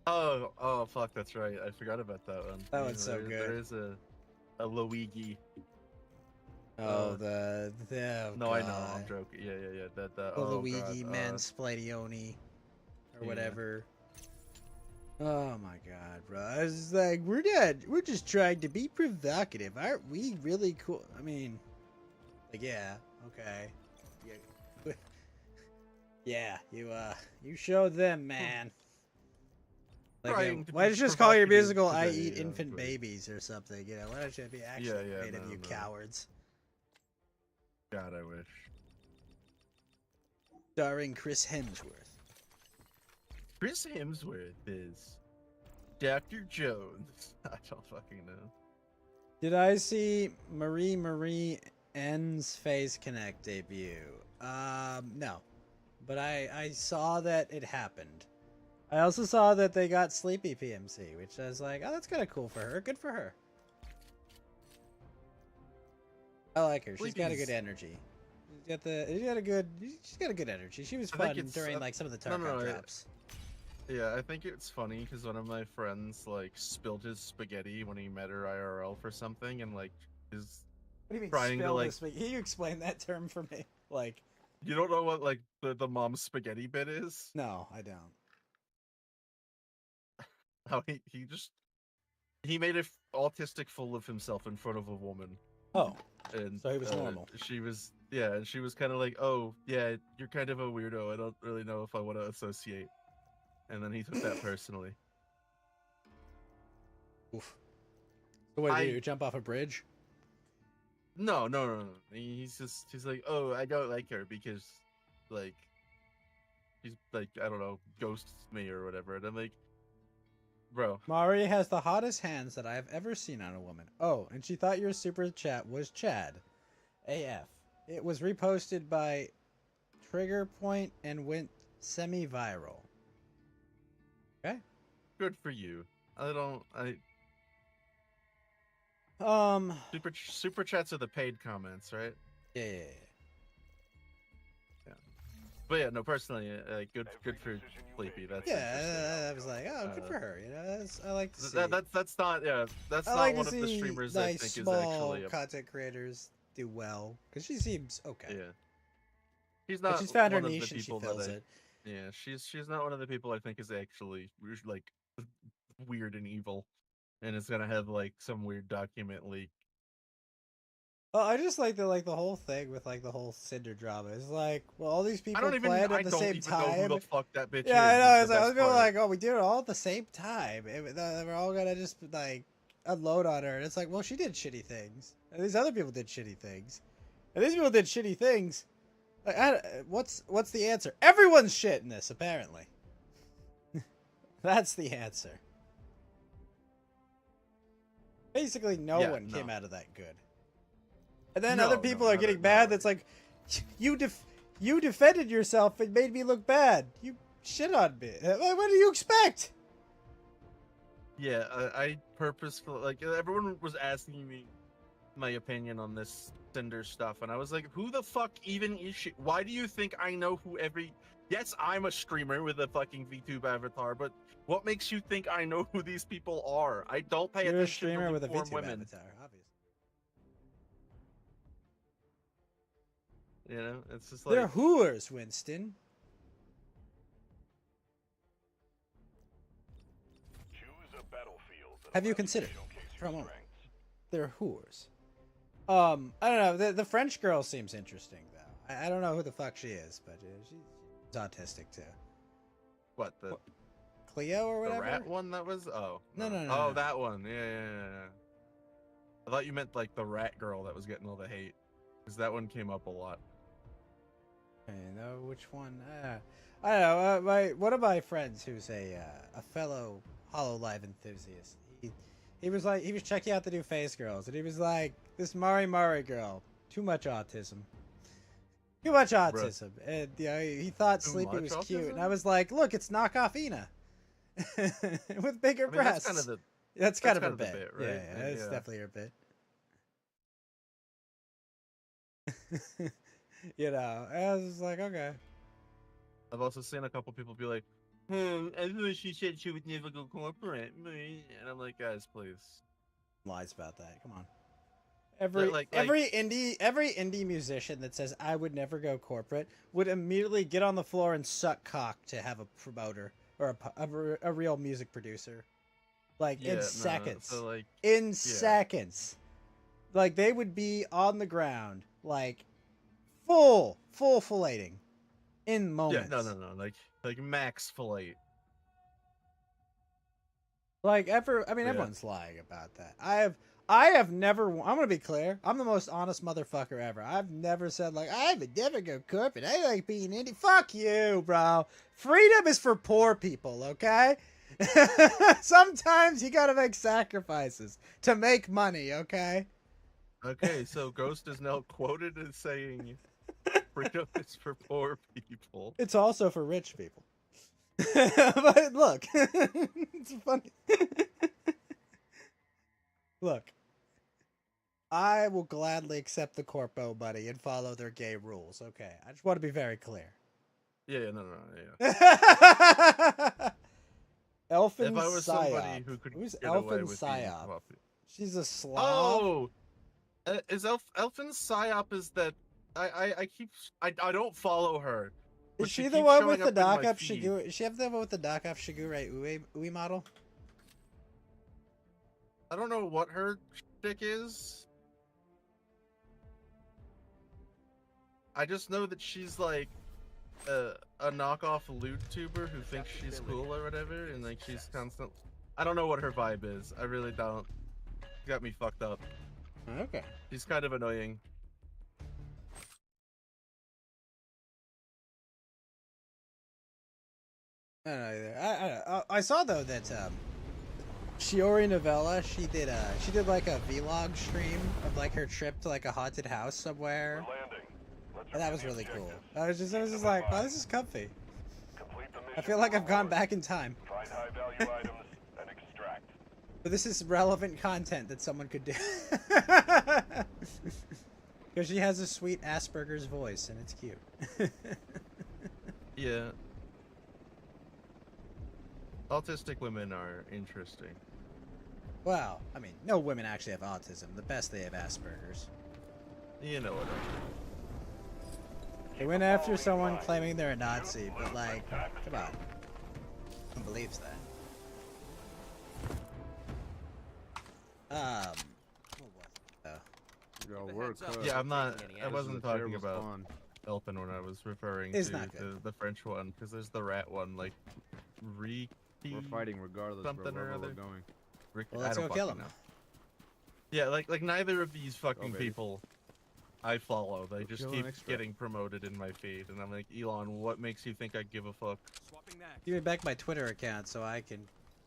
Oh, fuck, that's right. I forgot about that one. That one's so good. There is a Luigi. Oh, no, God. I know. I'm joking. Yeah. The oh, Luigi God, Mansplainione or yeah. whatever. Oh my God, bro! I was just like, we're just trying to be provocative. Aren't we really cool? I mean, like, yeah, okay, yeah, you showed them, man. Like, why don't you just call your musical "I Eat Infant Babies" or something? You know, why don't you be actually creative, you cowards? God, I wish. Starring Chris Hemsworth. Chris Hemsworth is Dr. Jones. I don't fucking know. Did I see Marie N's Phase Connect debut? No. But I saw that it happened. I also saw that they got Sleepy PMC, which I was like, oh, that's kind of cool for her. Good for her. I like her. She's got a good energy. She's got a good energy. She was fun during like some of the Tarkov drops. Yeah, I think it's funny because one of my friends like spilled his spaghetti when he met her IRL for something, and like is what do you mean trying to like. Can you explain that term for me? Like, you don't know what like the mom's spaghetti bit is? No, I don't. How he made a autistic fool of himself in front of a woman. Oh, and so he was normal. She was and she was kind of like, oh yeah, you're kind of a weirdo. I don't really know if I want to associate. And then he took that personally. Oof. So wait, did you jump off a bridge? No. He's like, oh, I don't like her because, like, she's like, I don't know, ghosts me or whatever. And I'm like, bro. Mari has the hottest hands that I have ever seen on a woman. Oh, and she thought your super chat was Chad. AF. It was reposted by Trigger Point and went semi-viral. Okay. Good for you. Super chats are the paid comments, right? Yeah. But yeah, no, personally, good for Sleepy. That's Yeah, I was interesting. like, oh, good for her. You know, I like to see. That's not that's I not like one to of the see streamers I nice think is small actually content creators do well because she seems okay. yeah. She's But not she's found her one of the niche and she people that fills I it. yeah, she's not one of the people I think is actually like weird and evil and is gonna have like some weird document leak. Oh, I just like the whole thing with like the whole Cinder drama. It's like, well, all these I people don't even planned I at the don't same even know who time. the fuck that bitch Yeah, I is. know. Is It's the like, I was best feeling part. like, oh, we did it all at the same time. We're all gonna just like unload on her. And it's like, well, she did shitty things, and these other people did shitty things, and these people did shitty things. Like, what's the answer? Everyone's shit in this, apparently. That's the answer. Basically, no Yeah, one no. came out of that good. And then No, other people no, are not getting at- mad. no. That's like, you defended yourself and made me look bad. You shit on me. What do you expect? Yeah, I purposefully like everyone was asking me my opinion on this Cinder stuff, and I was like, "Who the fuck even is she? Why do you think I know who every?" Yes, I'm a streamer with a fucking VTube avatar, but what makes you think I know who these people are? I don't pay You're a attention streamer to with a lukewarm VTuber women. avatar, obviously. You know, it's just like They're hooers, Winston. Choose a battlefield that Have you allows to considered, showcase for a your moment, strengths. they're hooers. I don't know. The French girl seems interesting, though. I don't know who the fuck she is, but she's autistic, too. what the Cleo or the whatever? rat one that was? Oh No. oh No. that one. Yeah. I thought you meant like the rat girl that was getting all the hate, because that one came up a lot. I know which one. I don't know. One of my friends, who's a fellow Hololive enthusiast, he was checking out the new Face Girls, and he was like, "This Mari girl, too much autism, too much autism." And he thought Too Sleepy much was cute, and autism? I was like, "Look, it's knockoff Ina with bigger I mean, breasts." That's kind of her the bit, bit, right? Yeah, it's Yeah. definitely her bit. You know, I was just like, okay. I've also seen a couple people be like, I thought she said she would never go corporate. And I'm like, guys, please. Lies about that. Come on. Every indie musician that says I would never go corporate would immediately get on the floor and suck cock to have a promoter or a real music producer. Like Yeah, in no, seconds. so like, In seconds. Like they would be on the ground, like full filleting in moments. yeah, no, like max fillet. Like Yeah. everyone's lying about that. I have never. I'm gonna be clear. I'm the most honest motherfucker ever. I've never said like I would never go corporate. I like being indie. Fuck you, bro. Freedom is for poor people. Okay. Sometimes you gotta make sacrifices to make money. Okay. Okay, so Ghost is now quoted as saying, freedom is for poor people. It's also for rich people. But look, it's funny. Look, I will gladly accept the corpo money and follow their gay rules. Okay, I just want to be very clear. Yeah, no, yeah. Elfin If I was somebody Psyop. who's Who's get away Elfin with being Psyop? puppy. She's a Slav. Oh, is Elfin Psyop is that? I don't follow her. but Is she keeps the one showing with the up in my knockoff feed. Shigure? Is she have the one with the knockoff Shigure Ui model? I don't know what her shtick is. I just know that she's like a knockoff loot tuber who thinks she's cool or whatever, and like she's constant. I don't know what her vibe is. I really don't. Got me fucked up. Okay. She's kind of annoying. I don't know either. I saw though that Shiori Novella, she did like a vlog stream of like her trip to like a haunted house somewhere. We're landing. Let's And that was review really the cool. objectives. I was just like, wow, this is comfy. Complete the I mission feel like for I've gone rewards. back in time. Find high-value items and extract. But this is relevant content that someone could do. Because she has a sweet Asperger's voice and it's cute. Yeah. Autistic women are interesting. Well, I mean, no women actually have autism. The best they have Asperger's. You know what I mean. They went after someone claiming they're a Nazi, but like, come on. Who believes that? What was it though? Yo, Keep a we're heads up. cut. Yeah, I'm not. Taking any I action. This is wasn't a talking terrible about spawn. Elfin when I was referring It's to not good. the French one, because there's the rat one, like Ricky. We're fighting regardless, bro. something or Wherever we're other. going. Ricky, Well, let's I go don't kill fucking him. know. Yeah, like neither of these fucking baby. people I follow. They just killing keep extra. getting promoted in my feed, and I'm like, Elon, what makes you think I give a fuck? Swapping that. Give me back my Twitter account so I can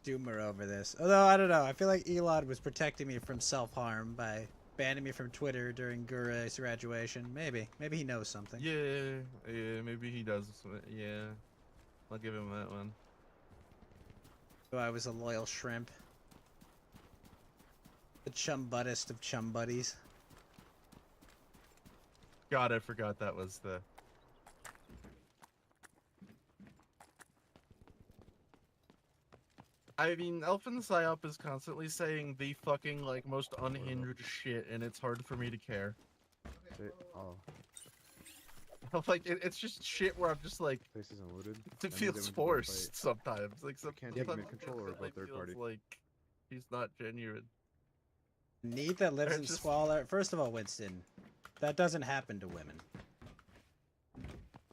doomer over this. Although, I don't know. I feel like Elon was protecting me from self-harm by banning me from Twitter during Gure's graduation. Maybe. Maybe he knows something. Yeah, maybe he does. Yeah, I'll give him that one. So I was a loyal shrimp. The chum buttest of chum buddies. God, I forgot that was the. I mean, Elfin Psyop is constantly saying the fucking, like, most unhinged shit, and it's hard for me to care. Say, oh, Like, it's just shit where I'm just like, place isn't looted. it That means feels everyone's gonna forced fight. sometimes. Like, can't take sometimes control over it a third feels party. like he's not genuine. Need that lives Or in just- squalor. First of all, Winston, that doesn't happen to women.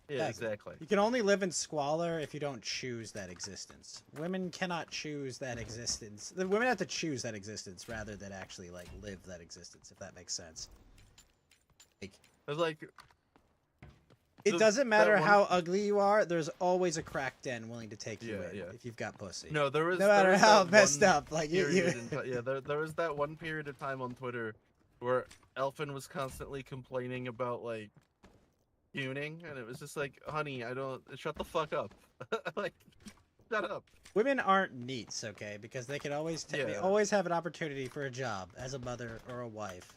Yeah, Exactly. exactly. You can only live in squalor if you don't choose that existence. Women cannot choose that existence. The women have to choose that existence rather than actually like live that existence, if that makes sense. Like, It's like, it The- doesn't matter that one- how ugly you are. There's always a crack den willing to take you Yeah, in yeah. if you've got pussy. no, there was. No there matter was how that messed one up, like you. period in yeah, there was that one period of time on Twitter where Elfin was constantly complaining about like tuning, and it was just like, honey, I don't shut the fuck up. Like, shut up. Women aren't neats, okay? Because they can always they Yeah. always have an opportunity for a job as a mother or a wife,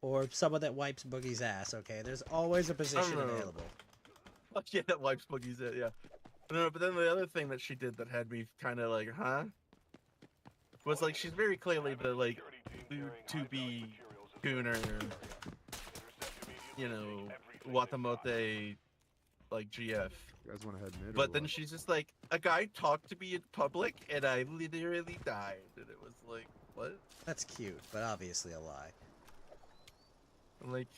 or someone that wipes Boogie's ass. Okay, there's always a position know. available. Yeah, that wipes Boogie's it, yeah. No, but then the other thing that she did that had me kind of like, huh? Was like, she's very clearly the like to be gooner, you know, Watamote, like GF. You guys want to head mid? or But then what? she's just like, a guy talked to me in public and I literally died. And it was like, what? That's cute, but obviously a lie. I'm like,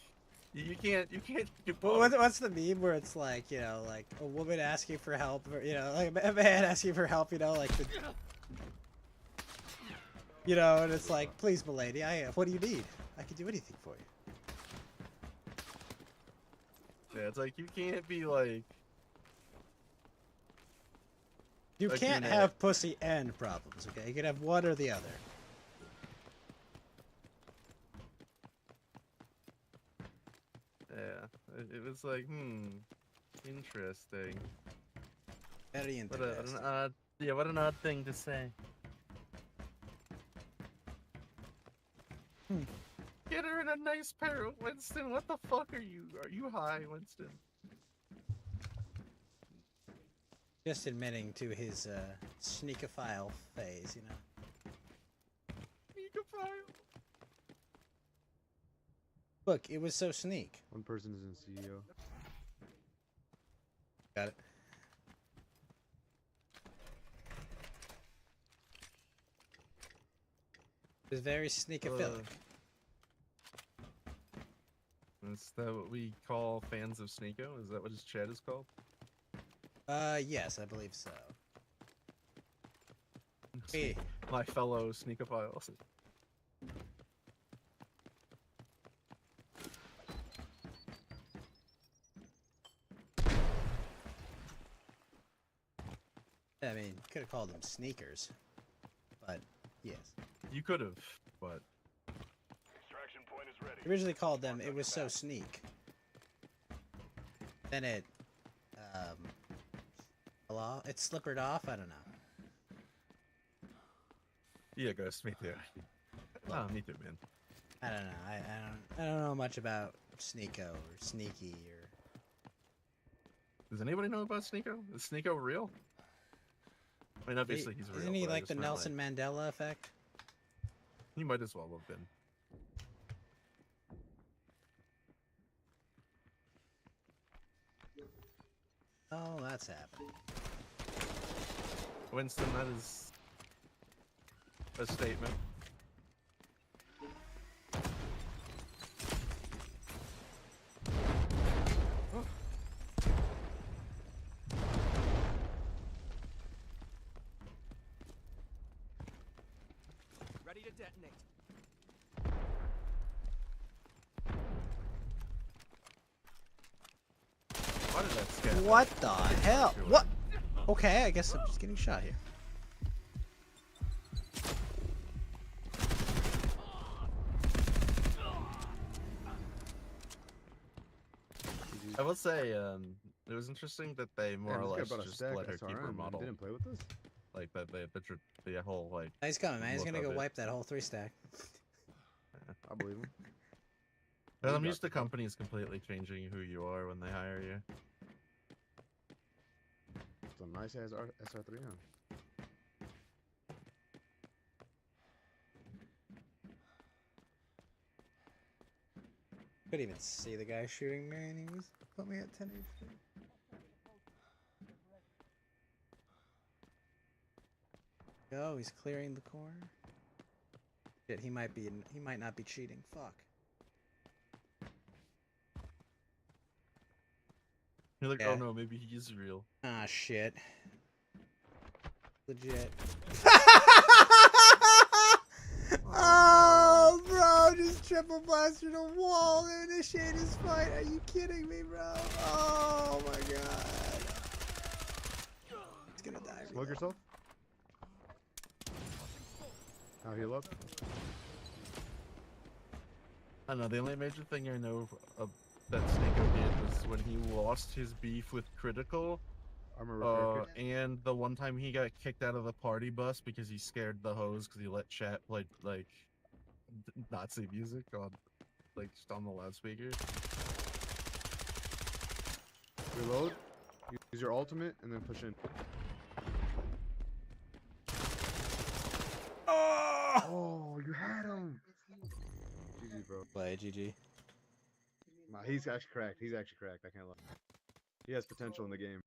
you can't do Well, both. what's the meme where it's like, you know, like a woman asking for help, or, you know, like a man asking for help, you know, like the, you know, and it's like, please, milady, what do you need? I can do anything for you. Yeah, it's like, you can't be like, You Like, can't you're not- have pussy and problems, okay? You can have one or the other. yeah, it was like, interesting. Very What an interesting. odd, yeah, what an odd thing to say. Hmm. Get her in a nice pair, Winston. What the fuck are you? Are you high, Winston? Just admitting to his sneakophile phase, you know. Sneakophile. Look, it was so sneak. One person is in CEO. Got it. It was very sneakophilic. Is that what we call fans of Sneeko? Is that what his chat is called? Yes, I believe so. Hey, My fellow Sneakophiles. I mean, could have called them sneakers, but yes. You could have, but Extraction point is ready. Originally called them It Was So Sneak. Then it, it slippered off. I don't know. yeah, guys, me too. Ah, me too, man. I don't know. I don't know much about Sneeko or Sneaky or Does anybody know about Sneeko? Is Sneeko real? I mean, obviously he's real. Isn't he but I like just the meant, Nelson Mandela effect? He might as well have been. Oh, that's happening. Winston, that is a statement. Ready to detonate. Why did that scare? What the hell? What? Okay, I guess I'm just getting shot here. I will say, it was interesting that they more or less just let her keep her model. Didn't play with this. Like the whole like. He's coming, man. He's look gonna of go it. wipe that whole 3-stack. I believe him. Well, You I'm got used to the- companies completely changing who you are when they hire you. It's a nice ass SR3 on. Couldn't even see the guy shooting me, and he was put me at 10 HP. Oh, he's clearing the corner. Shit, he might not be cheating. Fuck. You're like, Yeah. oh no, maybe he is real. Ah, shit. Legit. Oh, bro, just triple blasted a wall to initiate his fight. Are you kidding me, bro? Oh my god. He's gonna die. Smoke yourself. Now heal up. I don't know. The only major thing I know of that Sneeko did was when he lost his beef with Critical. Armor repair kit. And the one time he got kicked out of the party bus because he scared the hoes because he let chat play like Nazi music on like just on the loudspeaker. Reload. Use your ultimate and then push in. Oh, you had him. GG, bro. Play, GG. Nah, he's actually cracked. He's actually cracked. I can't lie. He has potential in the game.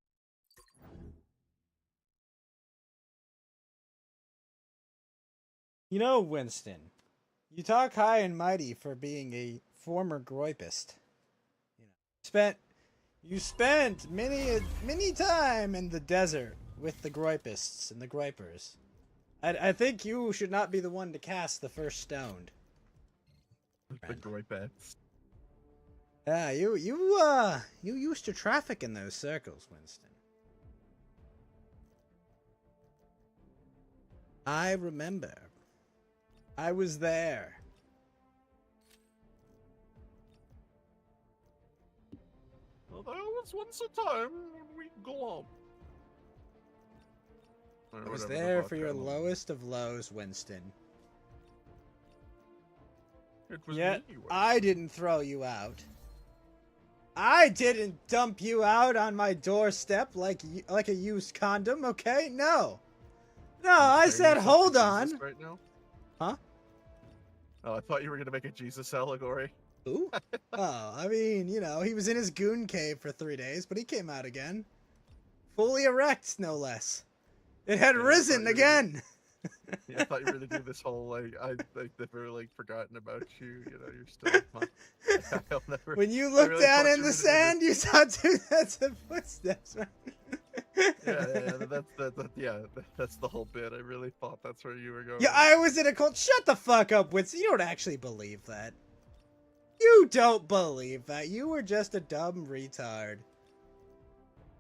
You know, Winston, you talk high and mighty for being a former groipist. You spent many time in the desert with the groipists and the groipers. I think you should not be the one to cast the first stone. The Groipets. Yeah, you used to traffic in those circles, Winston. I remember. I was there. Well, there was once a time when we glowed. I was there for your lowest of lows, Winston. It was Yet, me, I didn't throw you out. I didn't dump you out on my doorstep like a used condom, okay? No. No, I said, hold on. Right now? Huh? Oh, I thought you were gonna make a Jesus allegory. Who? Oh, I mean, you know, he was in his goon cave for 3 days, but he came out again. Fully erect, no less. It had Yeah, risen again. Yeah, I thought you were gonna do this whole like I like never like forgotten about you. You know, you're still. I'll never. When you I looked really down thought in you the were gonna do sand, you saw 2 sets of footsteps, right? That's the whole bit. I really thought that's where you were going. Yeah, I was in a cult. Shut the fuck up, Winston. You don't actually believe that. You don't believe that. You were just a dumb retard.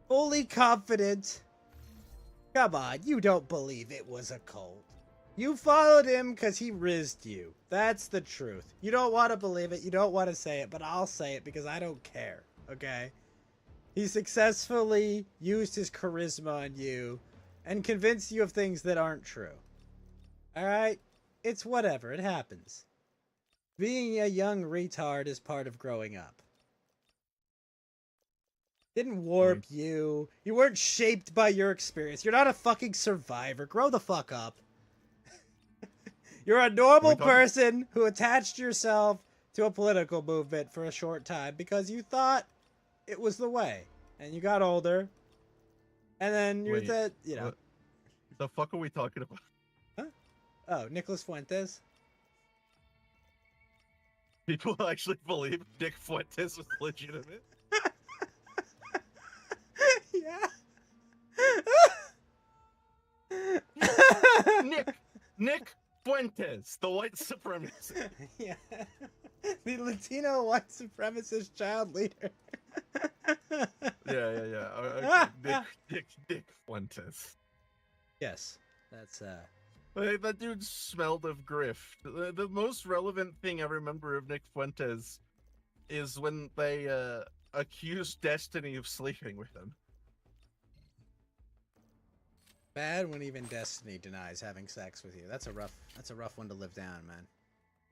Fully confident. Come on, you don't believe it was a cult. You followed him because he rizzed you. That's the truth. You don't want to believe it. You don't want to say it, but I'll say it because I don't care. Okay? He successfully used his charisma on you and convinced you of things that aren't true. Alright? It's whatever. It happens. Being a young retard is part of growing up. Didn't warp you. You weren't shaped by your experience. You're not a fucking survivor. Grow the fuck up. You're a normal person who attached yourself to a political movement for a short time because you thought it was the way. And you got older. And then you're Wait, you know. what the fuck are we talking about? Huh? Oh, Nicholas Fuentes. People actually believe Nick Fuentes was legitimate? Yeah. Nick Fuentes, the white supremacist. Yeah. The Latino white supremacist child leader. Yeah. Okay. Nick Fuentes. Yes. That's Hey, that dude smelled of grift. The most relevant thing I remember of Nick Fuentes is when they accused Destiny of sleeping with him. bad when even Destiny denies having sex with you. That's a rough one to live down, man.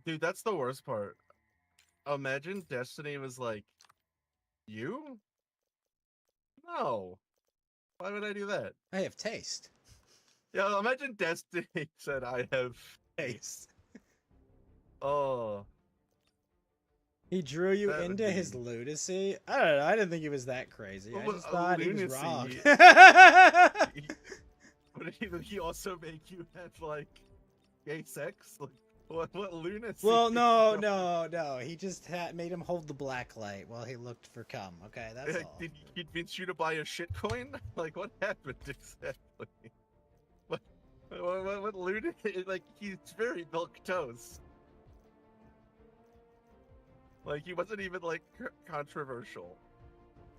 Dude, that's the worst part. Imagine Destiny was like, you? No. Why would I do that? I have taste. Yeah, imagine Destiny said, I have Taste. Oh. He drew you That would into his be- lunacy? I don't know. I didn't think he was that crazy. I Well, just thought he was lunacy. wrong. Would he also make you have, like, gay sex? Like, what lunacy? Well, did no, you no. He just made him hold the black light while he looked for cum. Okay, that's all. Did he convince you to buy a shit coin? Like, what happened exactly? What lunacy? Like, he's very milquetoast. Like, he wasn't even, like, controversial.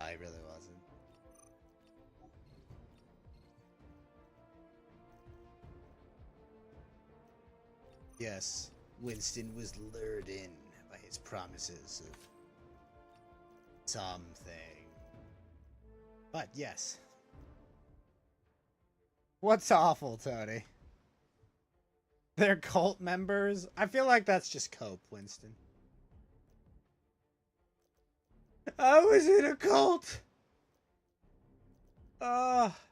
I really wasn't. Yes, Winston was lured in by his promises of something. But yes. What's awful, Tony? They're cult members? I feel like that's just cope, Winston. I was in a cult!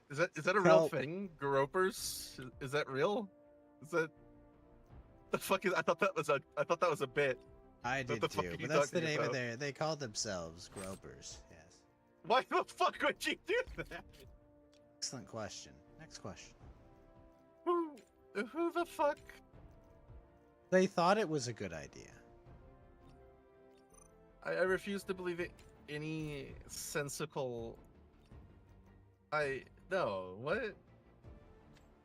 Is that a real Help. thing? Gropers? Is that real? Is that the fuck is? I thought that was a bit. I What did the fuck too, are you but that's the talking name of about? they call themselves gropers, yes. Why the fuck would you do that? Excellent question. Next question. Who the fuck? They thought it was a good idea. I refuse to believe it. Any sensical. No. What?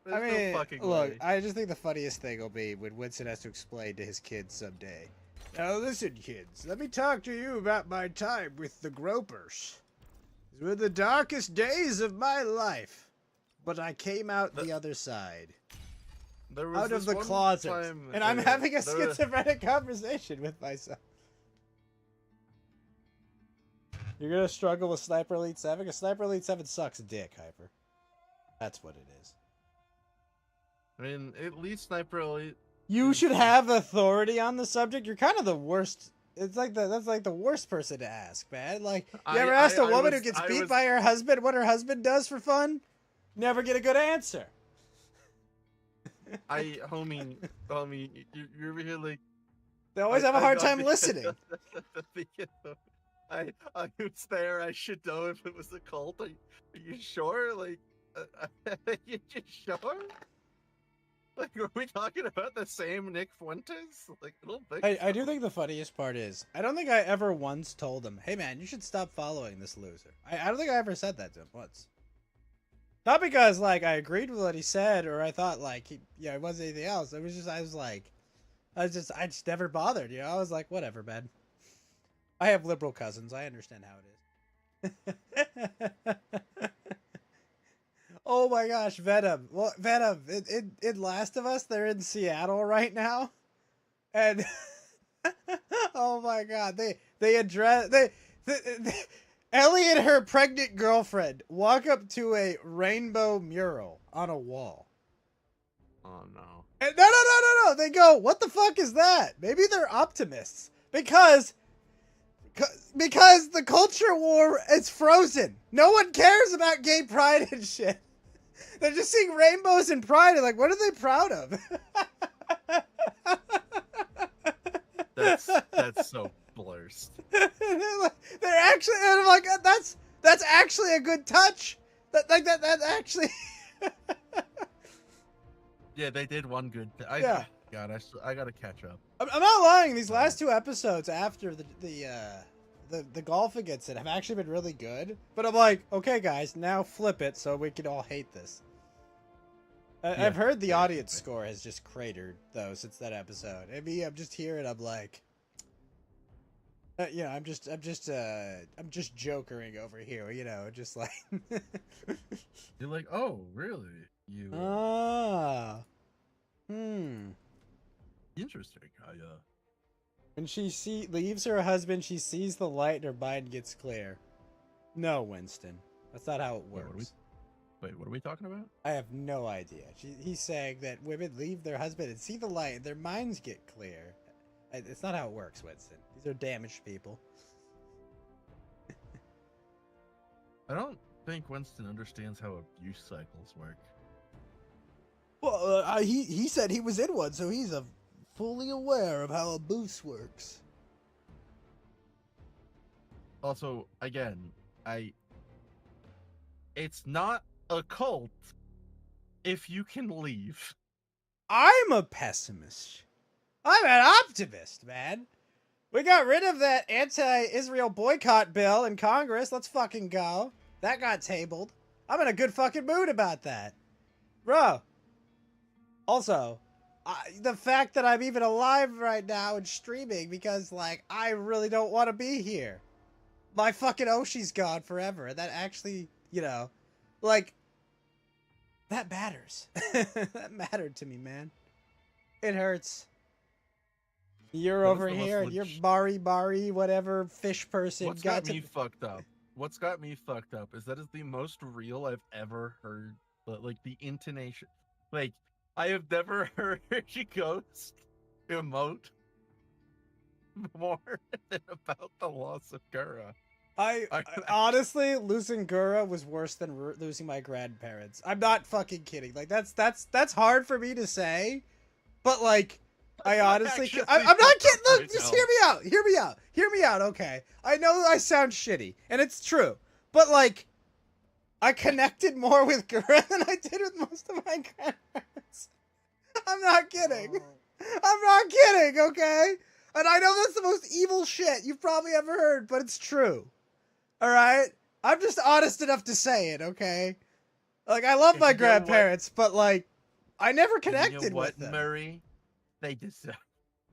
There's no fucking look, way. I just think the funniest thing will be when Winston has to explain to his kids someday. Now listen, kids, let me talk to you about my time with the gropers. These were the darkest days of my life, but I came out the other side. There was Out of this the one closet. time, And I'm having a there was- schizophrenic conversation with myself. You're gonna struggle with Sniper Elite 7? Because Sniper Elite 7 sucks dick, Hyper. That's what it is. I mean, at least Sniper Elite. You should have authority on the subject. You're kind of the worst. It's like that's like the worst person to ask, man. Like, you ever asked a woman who gets beat by her husband what her husband does for fun? Never get a good answer. homie, you're over here like. They always have a hard time listening. I was there. I should know if it was a cult. Are you sure? Like, you sure? Like, are we talking about the same Nick Fuentes? Like, I don't think. I do think the funniest part is I don't think I ever once told him, "Hey man, you should stop following this loser." I don't think I ever said that to him once. Not because like I agreed with what he said or I thought like it wasn't anything else. It was just I just never bothered. I was like, whatever, man. I have liberal cousins. I understand how it is. Oh my gosh, Venom. Well, Venom, in Last of Us, they're in Seattle right now. And oh my god, they address Ellie and her pregnant girlfriend walk up to a rainbow mural on a wall. Oh no. And no. They go, "What the fuck is that?" Maybe they're optimists because Because the culture war is frozen. No one cares about gay pride and shit. They're just seeing rainbows and pride and like, what are they proud of? That's so blurst. They're actually, and I'm like, that's actually a good touch. That actually. Yeah, they did one good. Yeah. God, I gotta catch up. I'm not lying. These last two episodes after the golfing incident have actually been really good. But I'm like, okay, guys, now flip it so we can all hate this. I've heard the audience score has just cratered though since that episode. I mean, I'm just here and I'm like, you know, I'm just jokering over here. You know, just like. You're like, oh, really? You. Interesting. When she leaves her husband, she sees the light and her mind gets clear. No, Winston. That's not how it works. Wait, what are we talking about? I have no idea. He's saying that women leave their husband and see the light and their minds get clear. It's not how it works, Winston. These are damaged people. I don't think Winston understands how abuse cycles work. Well, he said he was in one, so he's fully aware of how abuse works. Also, again, it's not a cult if you can leave. I'm a pessimist. I'm an optimist, man. We got rid of that anti-Israel boycott bill in Congress. Let's fucking go. That got tabled. I'm in a good fucking mood about that. Bro. Also, the fact that I'm even alive right now and streaming because, like, I really don't want to be here. My fucking Oshi's gone forever. And that actually, you know, like, that matters. That mattered to me, man. It hurts. You're over here and you're Bari, whatever, fish person. What's got me fucked up is that is the most real I've ever heard. But, like, the intonation. Like, I have never heard a ghost emote more than about the loss of Gura. I honestly, losing Gura was worse than losing my grandparents. I'm not fucking kidding. Like, that's hard for me to say, but, like, I honestly, I'm not kidding. Look, just hear me out. Hear me out. Okay, I know I sound shitty, and it's true, but, like, I connected more with Gura than I did with most of my grandparents. I'm not kidding. I'm not kidding, okay? And I know that's the most evil shit you've probably ever heard, but it's true. Alright? I'm just honest enough to say it, okay? Like, I love my grandparents, but, like, I never connected with them. Murray? They deserve.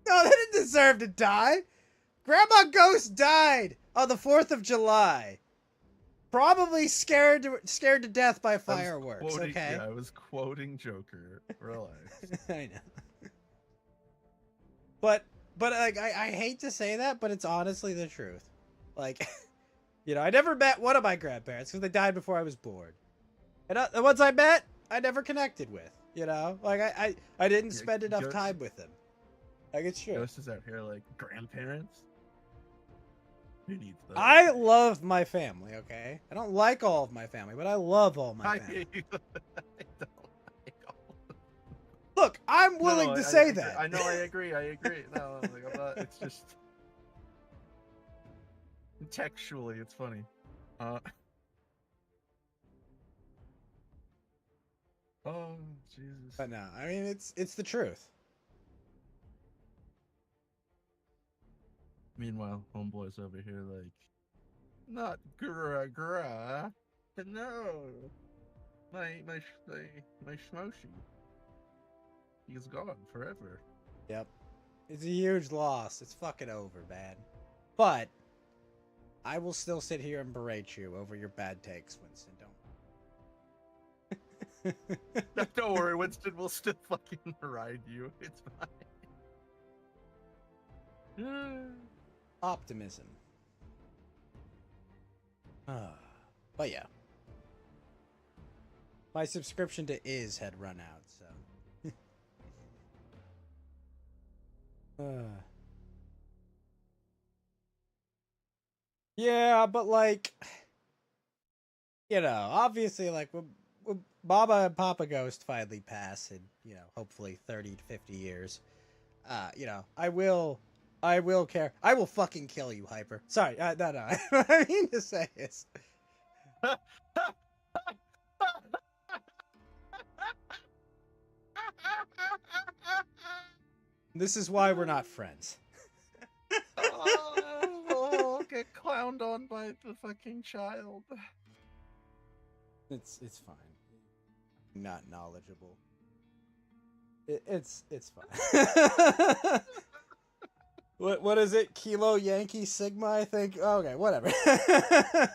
No, they didn't deserve to die. Grandma Ghost died on the 4th of July. Probably scared to death by fireworks, okay? Yeah, I was quoting Joker. Relax. I know. But like, I hate to say that, but it's honestly the truth. Like, you know, I never met one of my grandparents because they died before I was born. And the ones I met, I never connected with, you know? Like, I didn't spend enough time with them. Like, it's true. Ghost is out here like, grandparents? Who needs those? I love my family, okay? I don't like all of my family, but I love all my family. I don't like all of them. Look, I'm willing to say that. I know, I agree. No, like, I'm not, it's just... Textually, it's funny. Oh, Jesus. But no, I mean, it's the truth. Meanwhile, homeboy's over here like, not gra, but no, my Shmoshi. He's gone forever. Yep, it's a huge loss. It's fucking over, man. But I will still sit here and berate you over your bad takes, Winston. Don't worry, Winston will still fucking ride you. It's fine. Optimism. But yeah. My subscription to Is had run out, so. Yeah, but like, you know, obviously, like when Baba and Papa Ghost finally pass in, you know, hopefully 30 to 50 years, you know, I will care. I will fucking kill you, Hyper. Sorry, no, no. What I mean to say is, this is why we're not friends. Oh, I'll get clowned on by the fucking child. It's fine. Not knowledgeable. It's fine. What is it? Kilo Yankee Sigma, I think. Okay, whatever. Fuck,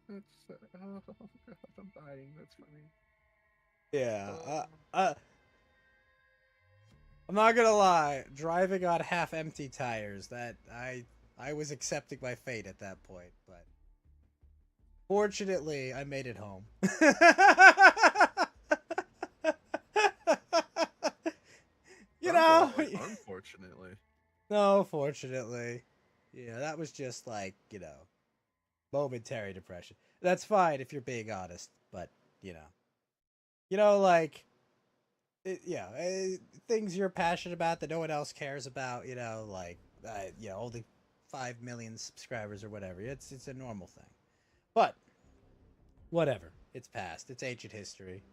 that's oh god, I'm dying. That's funny. Yeah. I'm not gonna lie. Driving on half empty tires. That I was accepting my fate at that point, but fortunately, I made it home. You know. Unfortunately. No, fortunately. Yeah, that was just like, you know, momentary depression. That's fine if you're being honest, but, you know, like, things you're passionate about that no one else cares about, you know, like, you know, only 5 million subscribers or whatever. It's a normal thing. But, whatever. It's past. It's ancient history.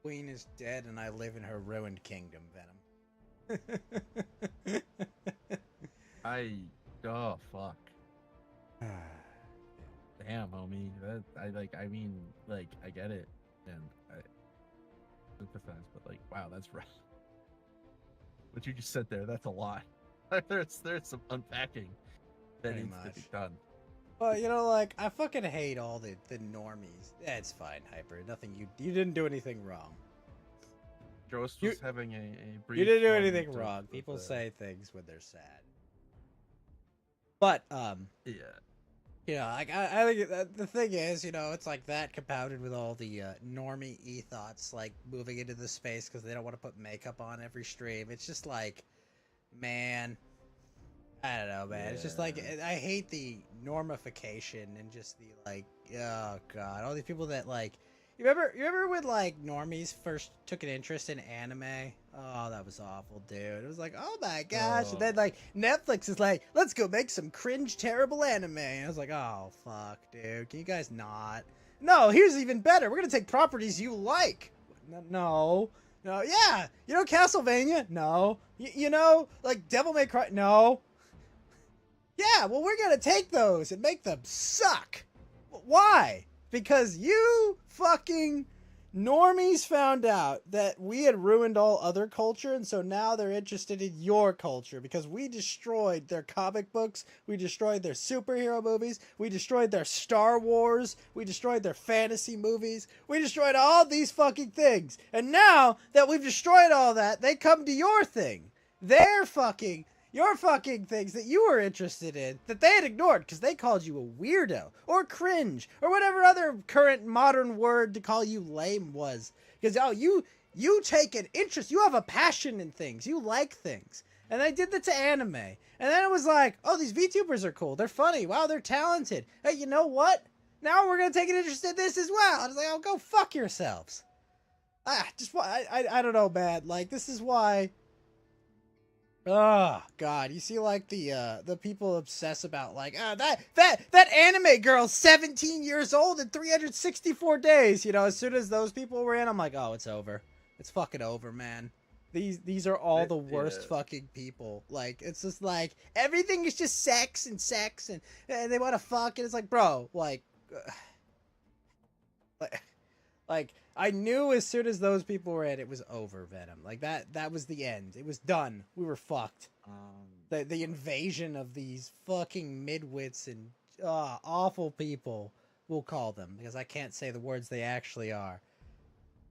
Queen is dead and I live in her ruined kingdom, Venom. Oh fuck. Damn, homie. I mean, like, I get it, and I sympathize, but like, wow, that's rough. What you just said there, that's a lot. There's some unpacking that Pretty needs to be much. done. Well, you know, like, I fucking hate all the normies. Yeah, it's fine, Hyper. Nothing, you didn't do anything wrong. Jost was having a brief. You didn't do moment anything of- wrong. People of, say things when they're sad. But, yeah. you know, like, I think the thing is, you know, it's like that compounded with all the normie e-thoughts, like, moving into the space because they don't want to put makeup on every stream. It's just like, man, I don't know, man. It's just like, I hate the normification and just the, like, oh, God. All these people that, like, you remember when, like, normies first took an interest in anime? Oh, that was awful, dude. It was like, oh my gosh. And then, like, Netflix is like, let's go make some cringe, terrible anime. And I was like, oh, fuck, dude. Can you guys not? No, here's even better. We're going to take properties you like. No. No, yeah. You know Castlevania? No. You know, like, Devil May Cry? No. Yeah, well, we're going to take those and make them suck. Why? Because you fucking normies found out that we had ruined all other culture, and so now they're interested in your culture because we destroyed their comic books, we destroyed their superhero movies, we destroyed their Star Wars, we destroyed their fantasy movies, we destroyed all these fucking things. And now that we've destroyed all that, they come to your thing. Your fucking things that you were interested in that they had ignored because they called you a weirdo or cringe or whatever other current modern word to call you lame was. Because, oh, you take an interest. You have a passion in things. You like things. And they did that to anime. And then it was like, oh, these VTubers are cool. They're funny. Wow, they're talented. Hey, you know what? Now we're going to take an interest in this as well. I was like, oh, go fuck yourselves. I don't know, man. Like, this is why... Oh God! You see, like the people obsess about like that anime girl's 17 years old in 364 days. You know, as soon as those people were in, I'm like, oh, it's over. It's fucking over, man. These are all the worst fucking people. Like, it's just like everything is just sex and they want to fuck, and it's like, bro, like I knew as soon as those people were in, it was over, Venom. Like, that was the end. It was done. We were fucked. The invasion of these fucking midwits and awful people, we'll call them, because I can't say the words they actually are.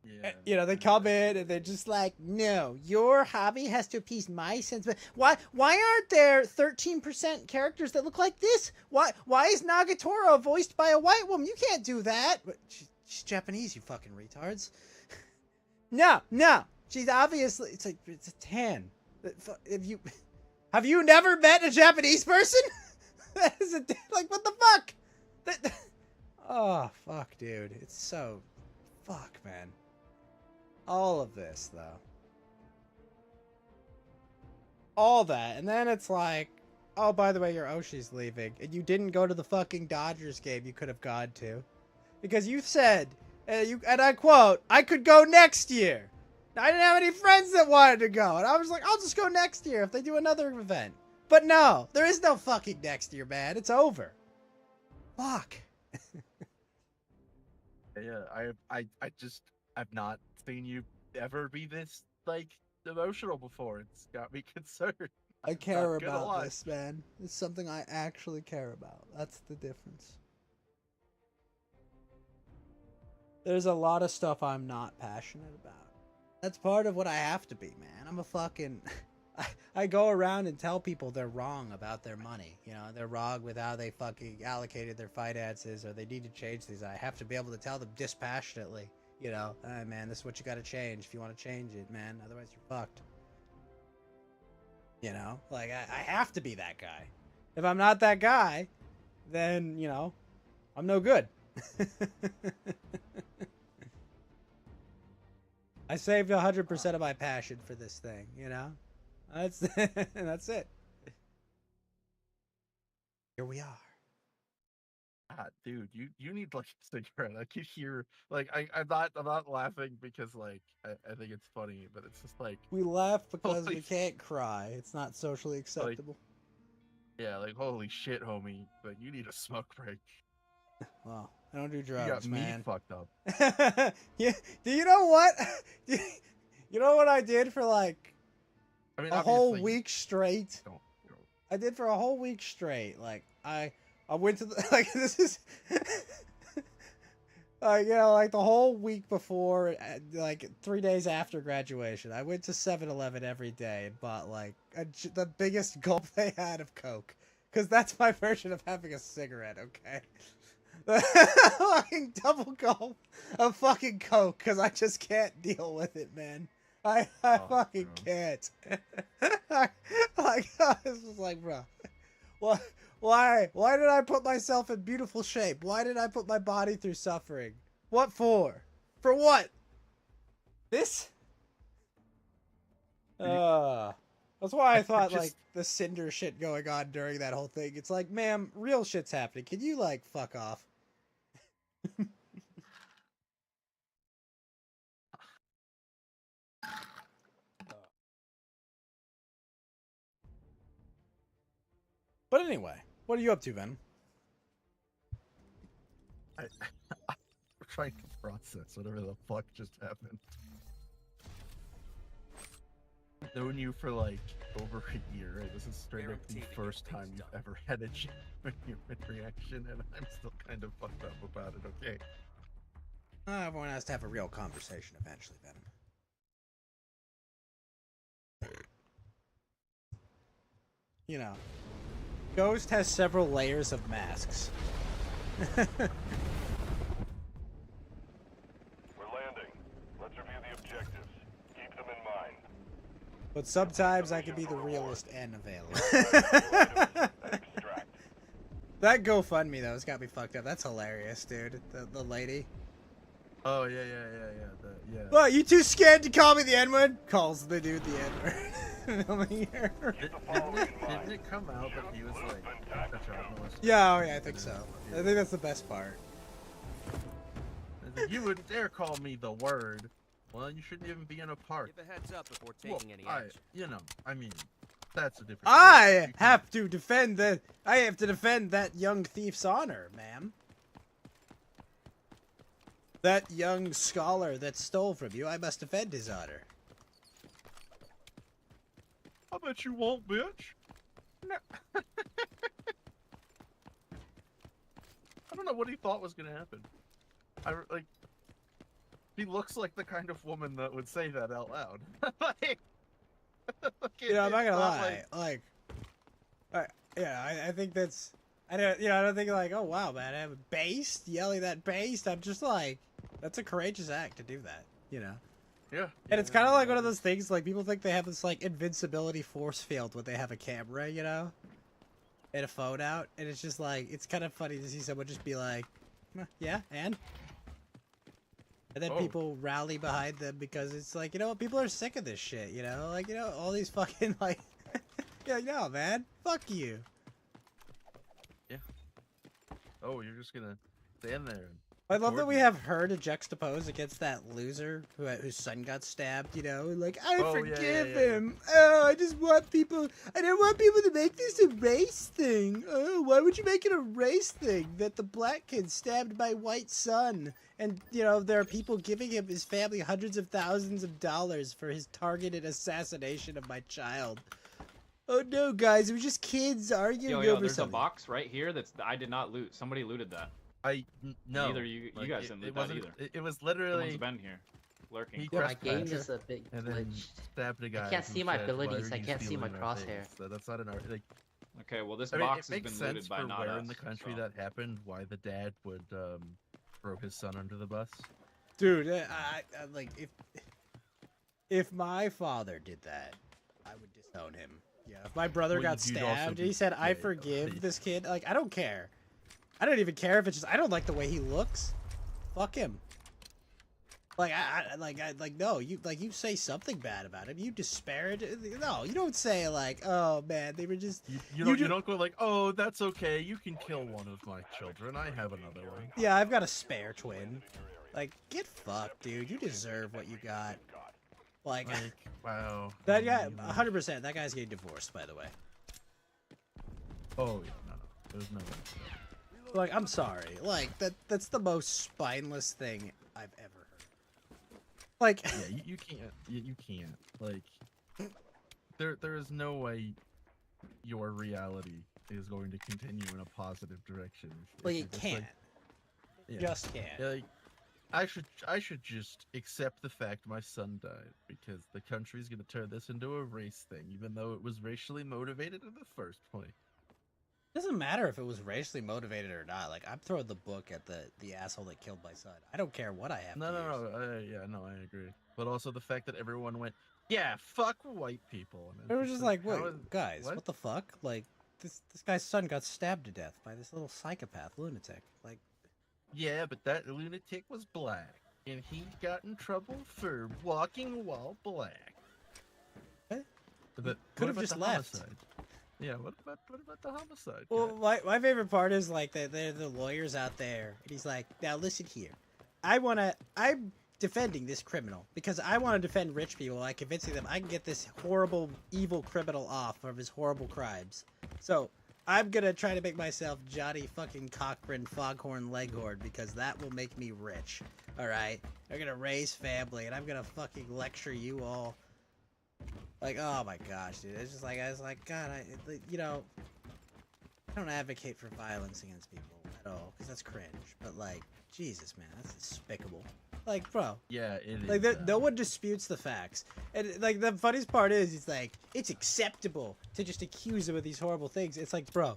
Yeah. You know, they come in and they're just like, no, your hobby has to appease my sense. But why aren't there 13% characters that look like this? Why is Nagatoro voiced by a white woman? You can't do that. But she's Japanese, you fucking retards. No, she's obviously it's a tan. Have you never met a Japanese person? That is like, what the fuck? Oh fuck, dude, it's so fuck, man. All of this, though. All that. And then it's like, oh, by the way, your Oshi's leaving. And you didn't go to the fucking Dodgers game you could have gone to. Because you said, and I quote, I could go next year. Now, I didn't have any friends that wanted to go. And I was like, I'll just go next year if they do another event. But no, there is no fucking next year, man. It's over. Fuck. Yeah, I've not seen you ever be this, like, emotional before. It's got me concerned. I care Not gonna about lie. this, man. It's something I actually care about. That's the difference. There's a lot of stuff I'm not passionate about. That's part of what I have to be, man. I'm a fucking... I go around and tell people they're wrong about their money. You know, they're wrong with how they fucking allocated their finances, or they need to change these. I have to be able to tell them dispassionately, you know, man, this is what you got to change if you want to change it, man. Otherwise, you're fucked. You know, like, I have to be that guy. If I'm not that guy, then, you know, I'm no good. I saved 100% of my passion for this thing, you know? That's it. Here we are. God, dude, you need like a cigarette. I could hear like I'm not laughing because like I think it's funny, but it's just like We laugh because Holy we can't cry. It's not socially acceptable. yeah, like holy shit, homie, like you need a smoke break. Well, I don't do You drugs, got me man. fucked up. Yeah. Do you know what? You know what I did for like I mean, a whole obviously, week straight? don't. I did for a whole week straight. Like I went to the, like this is you know, like the whole week before, like 3 days after graduation, I went to 7-Eleven every day and bought like the biggest gulp they had of Coke, because that's my version of having a cigarette. Okay, fucking double gulp of fucking Coke, because I just can't deal with it, man. I fucking bro. can't. Like, this was like, bro, what? Why did I put myself in beautiful shape? Why did I put my body through suffering? What for? For what? This? That's why I thought, like, the Cinder shit going on during that whole thing. It's like, ma'am, real shit's happening. Can you, like, fuck off? But anyway, what are you up to, Venom? I'm trying to process whatever the fuck just happened. I've known you for like over a year, right? This is straight up the first time you've ever had a genuine human reaction, and I'm still kind of fucked up about it, okay? Everyone has to have a real conversation eventually, Venom. You know, Ghost has several layers of masks. We're landing. Let's review the objectives. Keep them in mind. But sometimes I can be the realist and available. Extract. That GoFundMe though has got me fucked up. That's hilarious, dude. The lady. Oh yeah. Yeah. Well, you too scared to call me the N-word? Calls the dude the N-word. Keep the following in mind. Didn't it come out that he was like a child molester? Yeah, oh yeah, I think so. I think that's the best part. You wouldn't dare call me the word. Well, you shouldn't even be in a park. Give a heads up before Well, taking any action. I mean, that's a different. I have to defend that young thief's honor, ma'am. That young scholar that stole from you, I must defend his honor. I bet you won't, bitch. No. I don't know what he thought was gonna happen. She looks like the kind of woman that would say that out loud. Like, You know, I'm not it's gonna lie. like- I think that's. I don't think like, oh wow, man, I have a based yelling that based. I'm just like, that's a courageous act to do that, you know. Yeah. And it's kind of like one of those things, like people think they have this like invincibility force field when they have a camera, you know, and a phone out, and it's just like it's kind of funny to see someone just be like, "Huh, yeah, and then Oh. people rally behind them because it's like, you know what, people are sick of this shit, you know, like, you know, all these fucking like, yeah, no, man, fuck you. Oh, you're just gonna stand there. And I love that record we me. have her to juxtapose against that loser whose son got stabbed, you know, like, I Oh, yeah, forgive yeah, yeah. him. Oh, I don't want people to make this a race thing. Oh, why would you make it a race thing that the black kid stabbed my white son? And, you know, there are people giving his family hundreds of thousands of dollars for his targeted assassination of my child. Oh no, guys, it was just kids arguing Yo, over there's something. a box right here that's I did not loot. Somebody looted that. No. Neither you guys didn't loot that wasn't- either. It was Someone's literally been here, lurking. He My trespassed game is a bit and then glitched. stabbed a guy. I can't who see my said, abilities, "Why are I you can't see my stealing our crosshair." things?" So that's not an art. Like, Okay, well this I mean, box it makes has been sense looted by for not where us. in the country so. that happened, why the dad would throw his son under the bus. Dude, I like if my father did that, I would disown him. Yeah, if my brother Well, got you'd also stabbed, be and he said, "I gay, forgive right? this kid," like I don't care. I don't even care if it's just I don't like the way he looks. Fuck him. Like no, you say something bad about him. You disparage. No, you don't say like, oh man, they were just. You don't go like, oh, that's okay. You can kill one of my children. I have another one. Yeah, I've got a spare twin. Like, get fucked, dude. You deserve what you got. Like, Wow. that guy, 100%. That guy's getting divorced, by the way. Oh yeah, no. There's no way. Like, I'm sorry. Like, that's the most spineless thing I've ever heard. Like, Yeah, you can't. You can't. Like, there is no way your reality is going to continue in a positive direction. if well, you you're just, can't. like- yeah. Just can't. Yeah, like, I should just accept the fact my son died because the country's gonna turn this into a race thing, even though it was racially motivated in the first place. It doesn't matter if it was racially motivated or not. Like, I'm throwing the book at the asshole that killed my son. I don't care what I have. No, to no, use. no. I agree. But also the fact that everyone went, yeah, fuck white people. And It was just like, how wait, is- guys, what the fuck? Like, this guy's son got stabbed to death by this little psychopath lunatic. Like, Yeah, but that lunatic was black, and he got in trouble for walking while black. What? But Could what have about just the left. homicide? Yeah, what about the homicide? well, guy? my favorite part is like they're the lawyers out there, and he's like, now listen here, I'm defending this criminal because I want to defend rich people by convincing them I can get this horrible, evil criminal off of his horrible crimes. So I'm gonna try to make myself Johnny fucking Cochran Foghorn Leghorn because that will make me rich. All right, I'm gonna raise family, and I'm gonna fucking lecture you all. Like, oh my gosh, dude, it's just like I was like, God, I don't advocate for violence against people at all because that's cringe. But like, Jesus, man, that's despicable. Like, bro, Yeah, it is. like no one disputes the facts. And like the funniest part is, it's like it's acceptable to just accuse him of these horrible things. It's like, bro,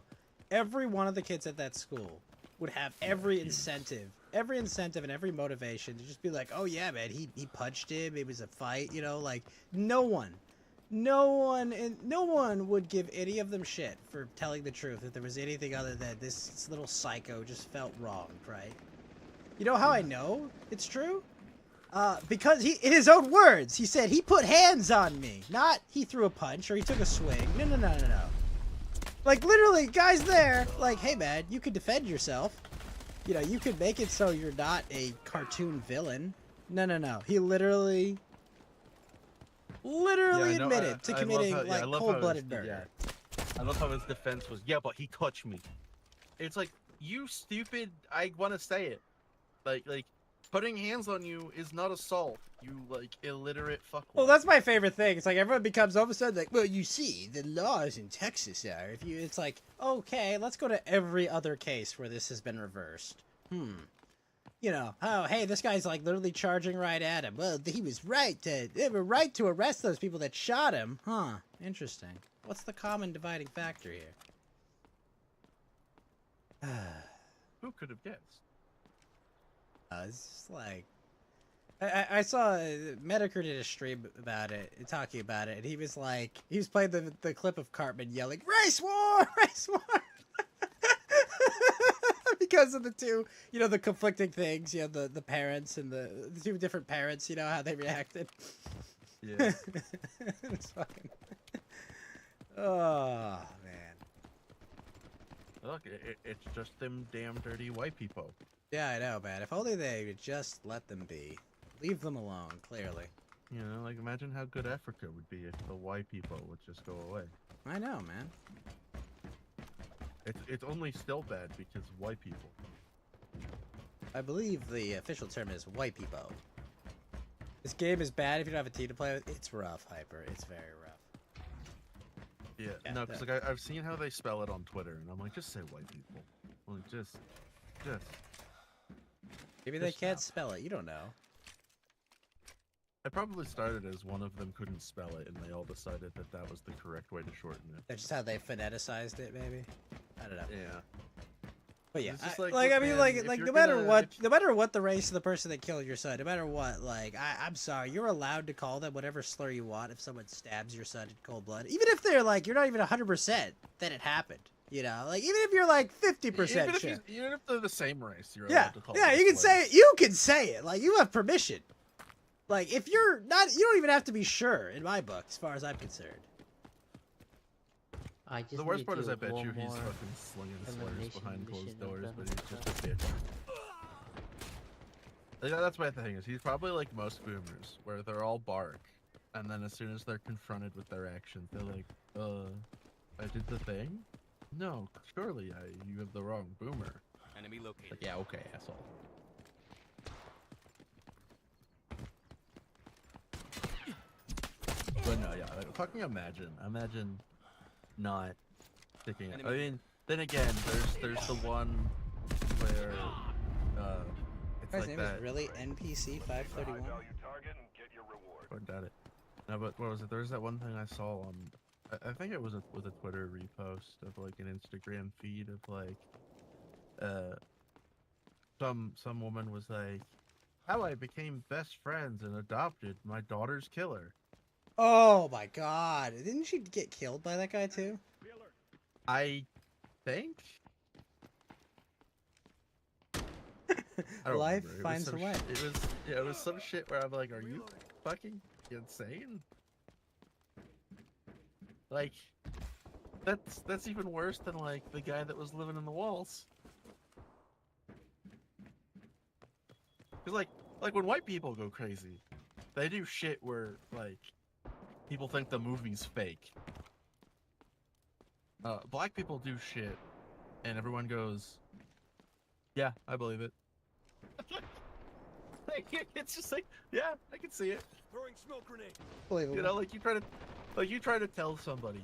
every one of the kids at that school would have every incentive and every motivation to just be like, oh yeah, man, he punched him. It was a fight, you know. Like no one would give any of them shit for telling the truth if there was anything other than this little psycho just felt wronged, right? You know how I know it's true? Because he, in his own words, he said he put hands on me, not he threw a punch or he took a swing. No. Like literally, guys there, like, hey man, you could defend yourself. You know, you could make it so you're not a cartoon villain. No. He literally admitted to committing like cold-blooded murder. I love how his defense was, yeah, but he touched me. It's like, you stupid, I want to say it. Like, putting hands on you is not assault. You, like, illiterate fuckwit. Well, that's my favorite thing. It's like everyone becomes all of a sudden like, well, you see, the laws in Texas are. If you, it's like, okay, let's go to every other case where this has been reversed. You you know, oh, hey, this guy's like literally charging right at him. Well, he was right to, they were right to arrest those people that shot him. Huh, interesting. What's the common dividing factor here? Who could have guessed? It's just like, I saw Medicare did a stream about it, talking about it, and he was like, he was playing the clip of Cartman yelling, "Race war! Race war!" Because of the two, you know, the conflicting things, you know, the parents and the two different parents, you know, how they reacted. Yeah. It's fucking... Oh, man. Look, it's just them damn dirty white people. Yeah, I know, man. If only they would just let them be. Leave them alone, clearly. You know, like imagine how good Africa would be if the white people would just go away. I know, man. It's only still bad because white people. I believe the official term is white people. This game is bad if you don't have a team to play with. It's rough, Hyper. It's very rough. Yeah, no, because like I've seen how they spell it on Twitter, and I'm like, just say white people. Like, just. Maybe they Just can't stop. spell it. You don't know. I probably started as one of them couldn't spell it, and they all decided that that was the correct way to shorten it. That's just how they phoneticized it, maybe. I don't know. Yeah. But yeah, It's just like, like, I look, mean, man, like if you're no matter gonna- what, no matter what the race of the person that killed your son, no matter what, like, I'm sorry, you're allowed to call them whatever slur you want if someone stabs your son in cold blood, even if they're like, you're not even 100% that it happened, you know, like even if you're like 50% sure. Even if they're the same race, you're Yeah, allowed to call yeah, them you can say slurs. it. You can say it. Like you have permission. Like if you're not, you don't even have to be sure in my book, as far as I'm concerned. I just The worst need part is to I bet you one he's more fucking slinging slurs elimination behind closed mission doors, of but them he's just a bitch. Like, that's my thing, is he's probably like most boomers, where they're all bark, and then as soon as they're confronted with their actions, they're like, I did the thing? No, surely you have the wrong boomer. Enemy located. Like, yeah, okay, asshole. But no, yeah, like, fucking imagine not sticking it. I mean, then again, there's the one where, it's His like name that. is really NPC 531. High-value target and get your reward. I doubt it. No, but what was it? There was that one thing I saw on, I think it was a Twitter repost of like an Instagram feed of like, some woman was like, how I became best friends and adopted my daughter's killer. Oh my god! Didn't she get killed by that guy too? I think. I don't Life remember. It was finds some a way. it was some shit where I'm like, are you fucking insane? Like, that's even worse than like the guy that was living in the walls. Cause like when white people go crazy, they do shit where like people think the movie's fake. Black people do shit, and everyone goes, "Yeah, I believe it." Like, it's just like, yeah, I can see it. Throwing smoke grenade. Believable. You know, like you try to tell somebody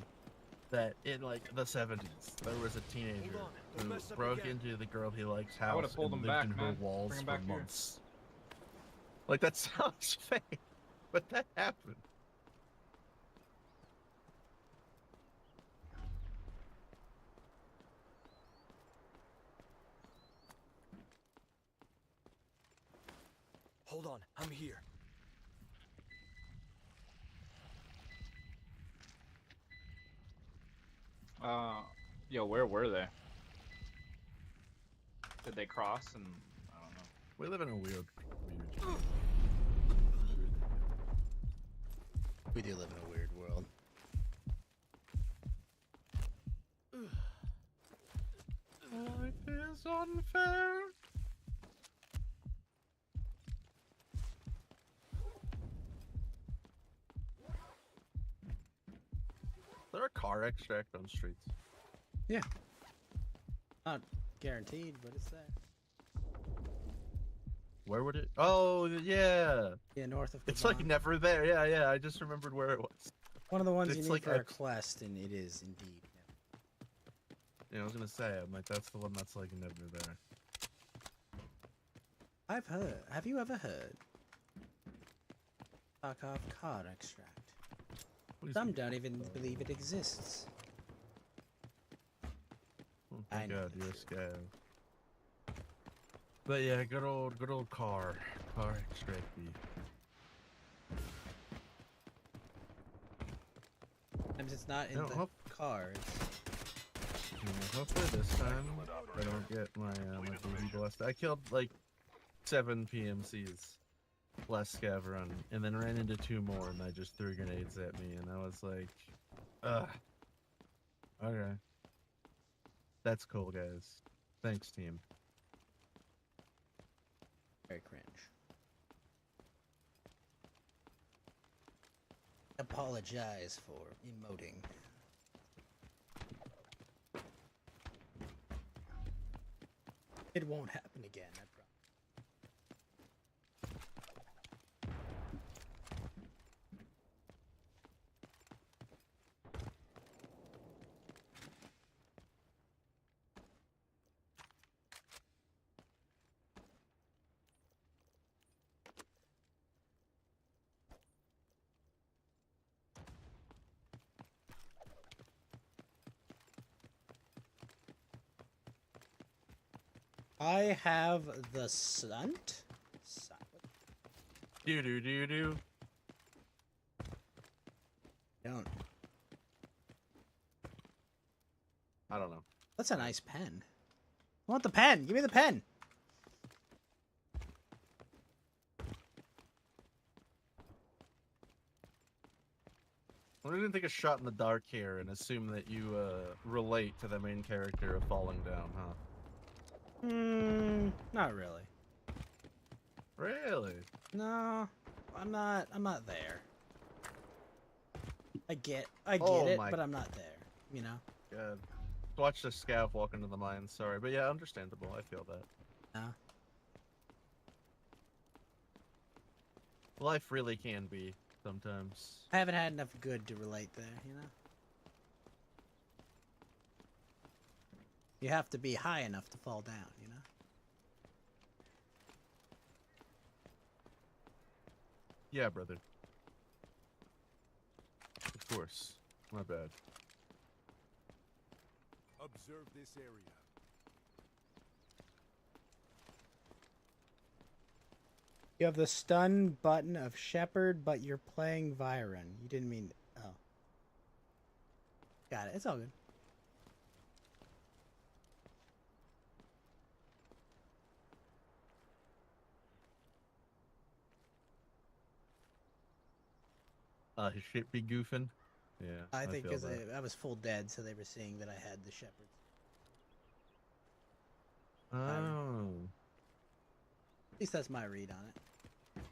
that in like the 70s there was a teenager Hold on, don't who mess up broke again. into the girl he likes I would've house pulled and him lived back, in her man. walls Bring him for back here. months. Like that sounds fake, but that happened. Hold on, I'm here. Yo, where were they? Did they cross? And I don't know. We live in a weird. We do live in a weird world. Life is unfair. Is there a car extract on streets? Yeah. Not guaranteed, but it's that. Where would it? Oh, yeah. Yeah, north of. It's like Cabana. never there. Yeah, yeah. I just remembered where it was. One of the ones you it's need like for a a- quest, and it is indeed. Yeah, I was gonna say. I'm like, that's the one that's like never there. I've heard. Have you ever heard? Tarkov card extract. Please Some be- don't even believe it exists. Oh I my know god, the you're a truth. scav. But yeah, good old car extract beef. Sometimes it's not in No, the cards. Yeah, hopefully this time I don't get my my booty blessed. I killed like 7 PMCs last scav run, and then ran into 2 more, and they just threw grenades at me, and I was like, ugh. Okay. That's cool, guys. Thanks, team. Very cringe. Apologize for emoting. It won't happen again, I promise. I have the sunt? Do do do do. Don't. I don't know. That's a nice pen. I want the pen. Give me the pen. I didn't take a shot in the dark here and assume that you relate to the main character of Falling Down, huh? Not really. Really? No, I'm not there. I get Oh it, my- but I'm not there. You know? God. Watch the scav walk into the mine, sorry. But yeah, understandable. I feel that. No. Life really can be sometimes. I haven't had enough good to relate there, you know? You have to be high enough to fall down, you know? Yeah, brother. Of course. My bad. Observe this area. You have the stun button of Shepherd, but you're playing Vyron. You didn't mean... Oh. Got it. It's all good. His shit be goofing. Yeah. I think feel because that. I was full dead, so they were seeing that I had the Shepherd. Oh. At least that's my read on it.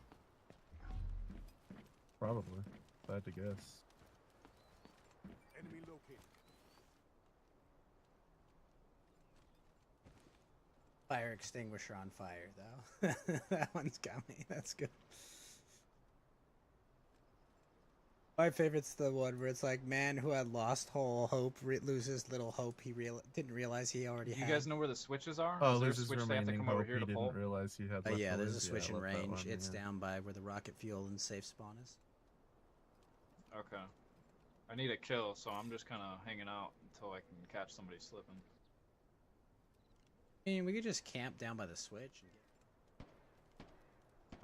Probably. If I had to guess. Enemy located. Fire extinguisher on fire, though. That one's got me. That's good. My favorite's the one where it's like, man who had lost whole hope loses little hope he didn't realize he already You had. guys know where the switches are? Oh, Is there a loses switch they have to remaining come over hope. here He to pull? didn't realize he had Yeah, there's a leftovers. switch I in love that range. one, It's yeah. down by where the rocket fuel and safe spawn is. Okay. I need a kill, so I'm just kind of hanging out until I can catch somebody slipping. I mean, we could just camp down by the switch. And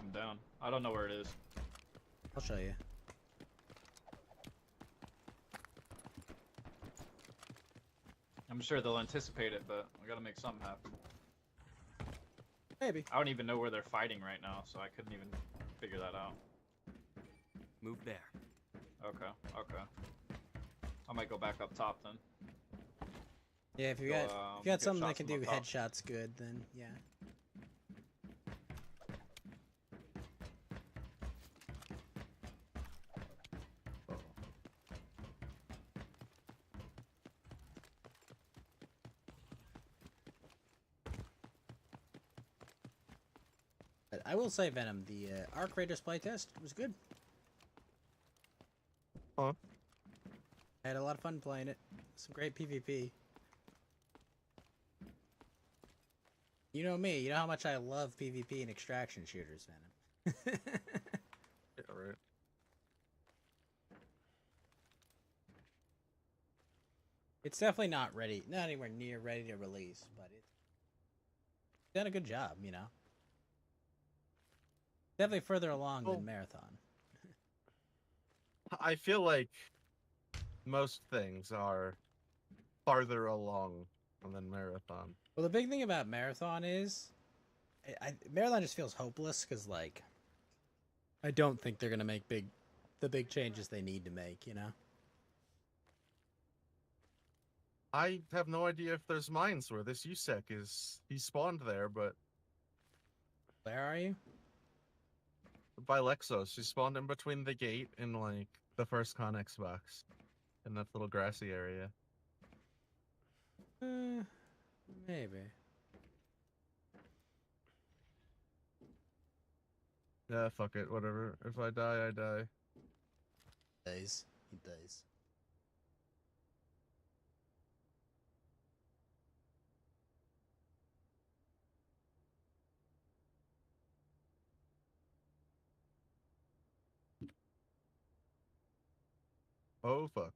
I'm down. I don't know where it is. I'll show you. I'm sure they'll anticipate it, but we gotta make something happen. Maybe. I don't even know where they're fighting right now, so I couldn't even figure that out. Move there. Okay, okay. I might go back up top then. Yeah, if you Go, got if you got get something that shots can from do up top. headshots good, then yeah. But I will say, Venom, the Arc Raiders playtest was good. Huh? I had a lot of fun playing it. Some great PvP. You know me. You know how much I love PvP and extraction shooters, Venom. Yeah, right. It's definitely not ready, not anywhere near ready to release, but it's done a good job, you know. Definitely further along Well, than Marathon. I feel like most things are farther along than Marathon. Well, the big thing about Marathon is, Marathon just feels hopeless because, like, I don't think they're gonna make the big changes they need to make. You know. I have no idea if there's mines where this USEC is. He spawned there, but Where are you? by Lexos, he spawned in between the gate and like the first Connex box in that little grassy area. Maybe. Yeah, fuck it, whatever. If I die, I die. Days. He does. Oh fuck.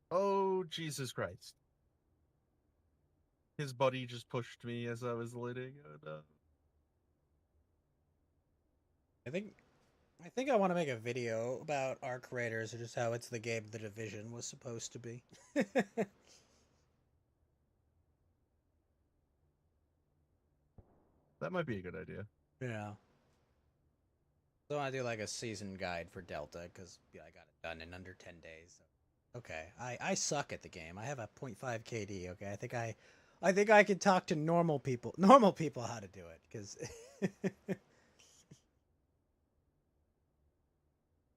Oh Jesus Christ. His buddy just pushed me as I was lighting. Oh no. I think I want to make a video about Arc Raiders or just how it's the game the Division was supposed to be. That might be a good idea. Yeah. So I do like a season guide for Delta because I got it done in under 10 days. So. Okay, I suck at the game. I have a 0.5 KD. Okay, I think I could talk to normal people how to do it because.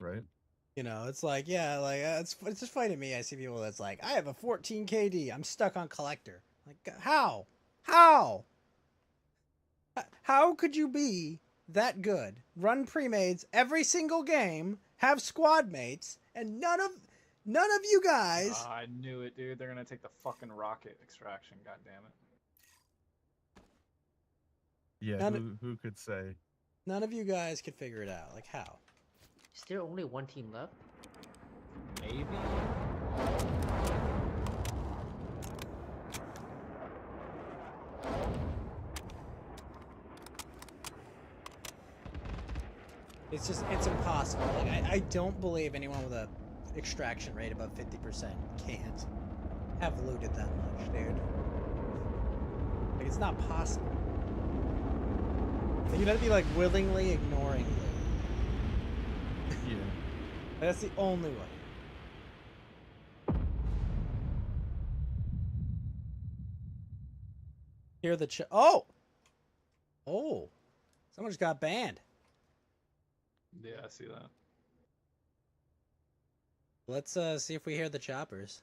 Right? You know, it's like, yeah, like it's just funny to me. I see people that's like, I have a 14 KD. I'm stuck on collector. Like, how? How could you be that good? Run pre-mades every single game, have squad mates, and none of you guys. I knew it, dude. They're gonna take the fucking rocket extraction. God damn it. Yeah, who could say? None of you guys could figure it out. Like, how? Is there only one team left? Maybe. It's impossible. Like, I don't believe anyone with a extraction rate above 50% can't have looted that much, dude. Like, it's not possible. Like, you'd have to be like willingly ignoring loot. Yeah. That's the only way. Hear the oh! Someone just got banned. Yeah, I see that. Let's see if we hear the choppers.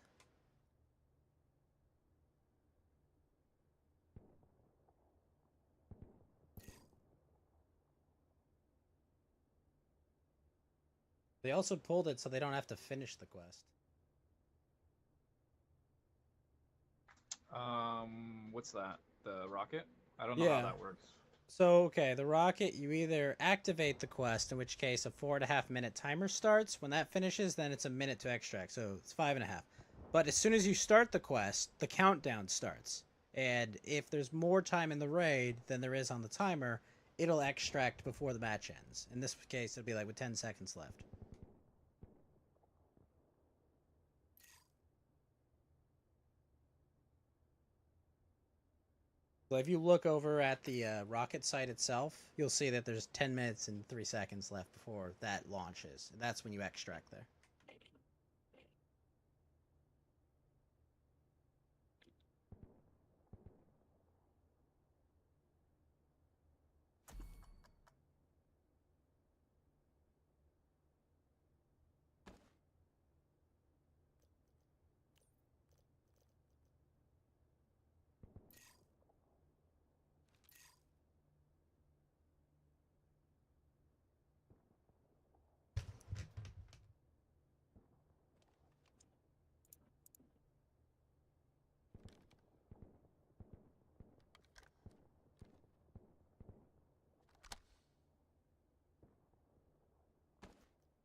They also pulled it so they don't have to finish the quest. What's that? The rocket? I don't know Yeah. how that works. So, okay, the rocket, you either activate the quest, in which case a 4.5 minute timer starts. When that finishes, then it's a minute to extract, so it's 5.5. But as soon as you start the quest, the countdown starts. And if there's more time in the raid than there is on the timer, it'll extract before the match ends. In this case, it'll be like with 10 seconds left. So if you look over at the rocket site itself, you'll see that there's 10 minutes and 3 seconds left before that launches. That's when you extract there.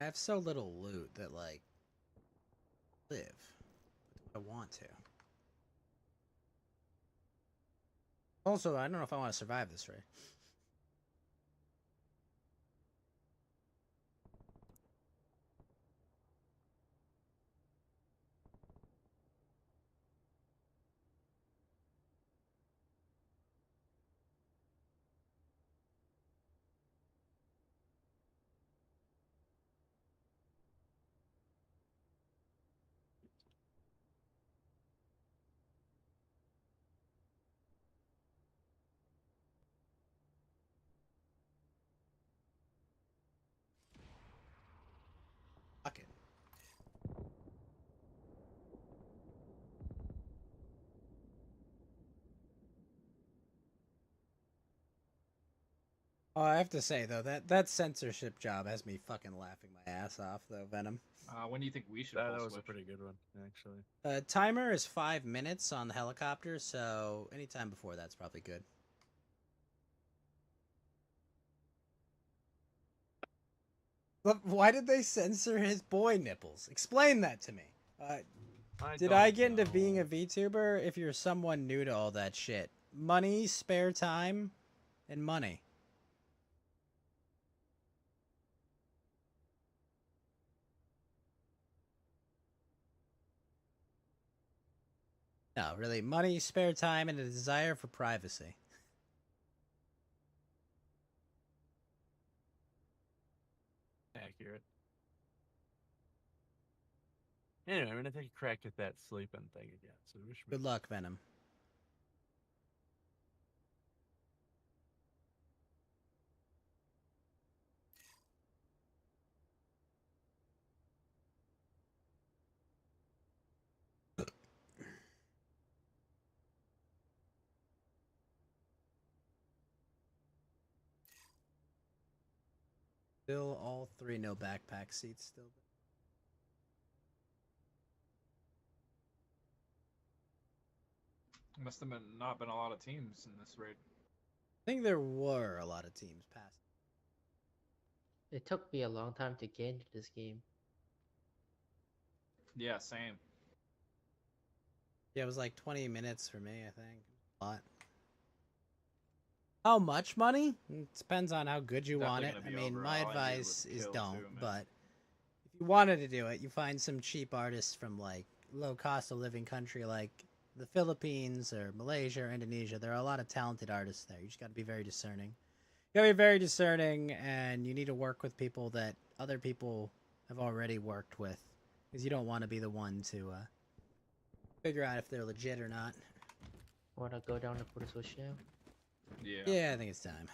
I have so little loot that, like, live. I want to. Also, I don't know if I want to survive this raid. Fuck it. Oh, I have to say though that censorship job has me fucking laughing my ass off though, Venom. When do you think we should That pull was a switch? pretty good one, actually. Timer is 5 minutes on the helicopter, so anytime before that's probably good. Look, why did they censor his boy nipples? Explain that to me. Did I get into being a VTuber? If you're someone new to all that shit, money, spare time, and money. No, really, money, spare time, and a desire for privacy. Accurate. Anyway, I'm gonna take a crack at that sleeping thing again. So wish me Good luck, Venom. Still all three no backpack seats still. Must have not been a lot of teams in this raid. I think there were a lot of teams past. It took me a long time to get into this game. Yeah, same. Yeah, it was like 20 minutes for me, I think. A lot. How much money? It depends on how good you want it. Definitely I gonna be mean, over. my All I needed advice was is kill don't, too, man. but if you wanted to do it, you find some cheap artists from like low cost of living country like the Philippines or Malaysia or Indonesia. There are a lot of talented artists there. You just got to be very discerning. You got to be very discerning, and you need to work with people that other people have already worked with, because you don't want to be the one to figure out if they're legit or not. Wanna go down and put a switch now? Yeah. Yeah, I think it's time.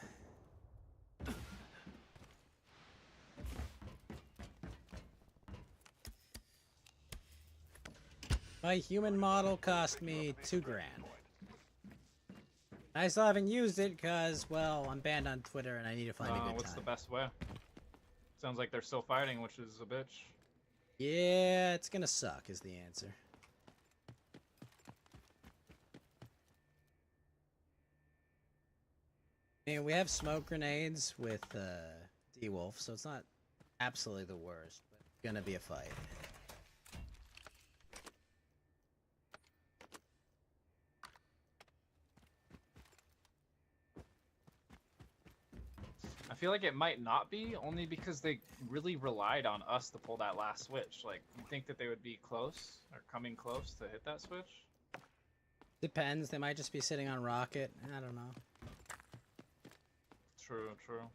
My human model cost me $2 grand. I still haven't used it because, well, I'm banned on Twitter and I need to find a good What's time. the best way? Sounds like they're still fighting, which is a bitch. Yeah, it's gonna suck is the answer. I mean, we have smoke grenades with D-Wolf, so it's not absolutely the worst, but it's gonna be a fight. I feel like it might not be, only because they really relied on us to pull that last switch. Like, you think that they would be close, or coming close to hit that switch? Depends, they might just be sitting on rocket, I don't know. True, true.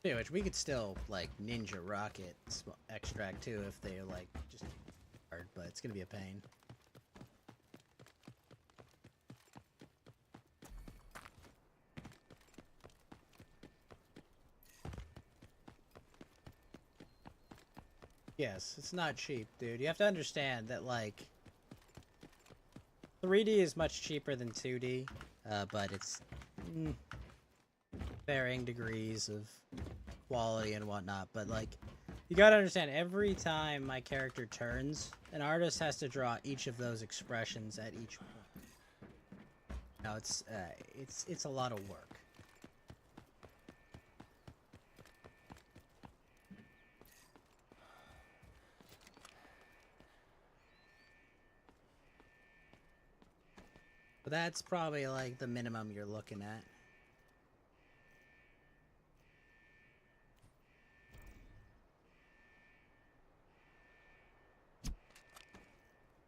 Yeah, which we could still, like, ninja rocket extract too if they're, like, just hard, but it's gonna be a pain. Yes, it's not cheap, dude. You have to understand that, like, 3D is much cheaper than 2D, but it's varying degrees of quality and whatnot. But, like, you gotta understand, every time my character turns, an artist has to draw each of those expressions at each point. Now, it's a lot of work. But that's probably like the minimum you're looking at.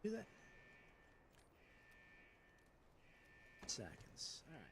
Do that. Seconds. All right.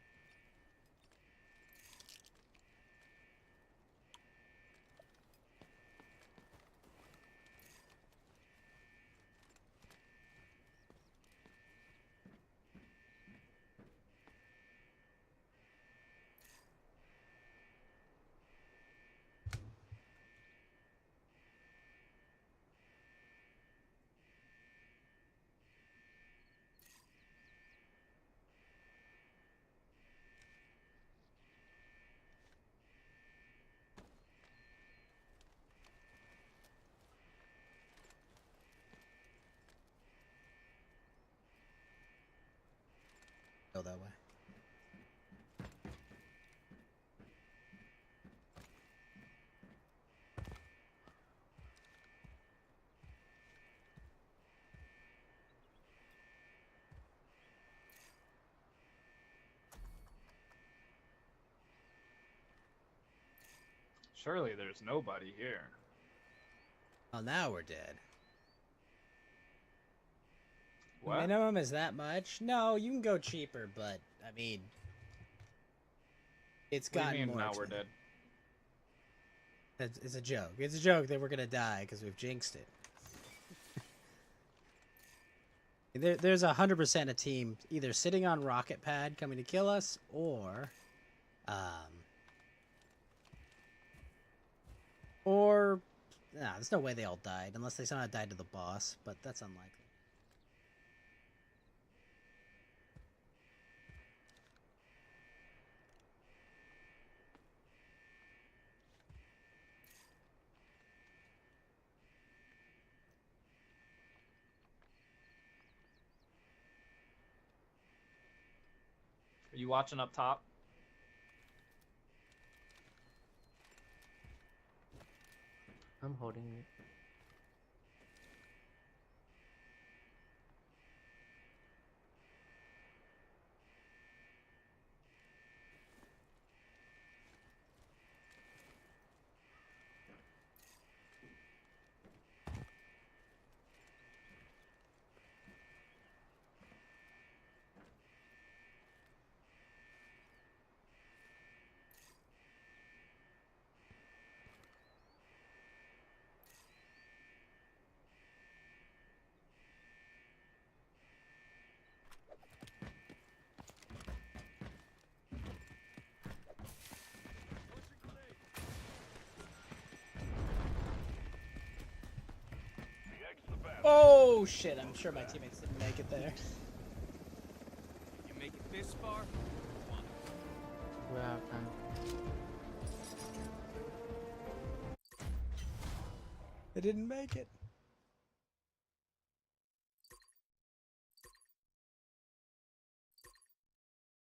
Go that way. Surely there's nobody here. Well, now we're dead. What? Minimum is that much? No, you can go cheaper, but I mean, it's What do gotten you mean more now we're expensive. dead? It's a joke. It's a joke that we're gonna die because we've jinxed it. There's 100% a team either sitting on rocket pad coming to kill us, or nah, there's no way they all died unless they somehow died to the boss, but that's unlikely. Are you watching up top? I'm holding it. Oh shit! I'm sure my teammates didn't make it there. You make it this far? We're out of time. They didn't make it.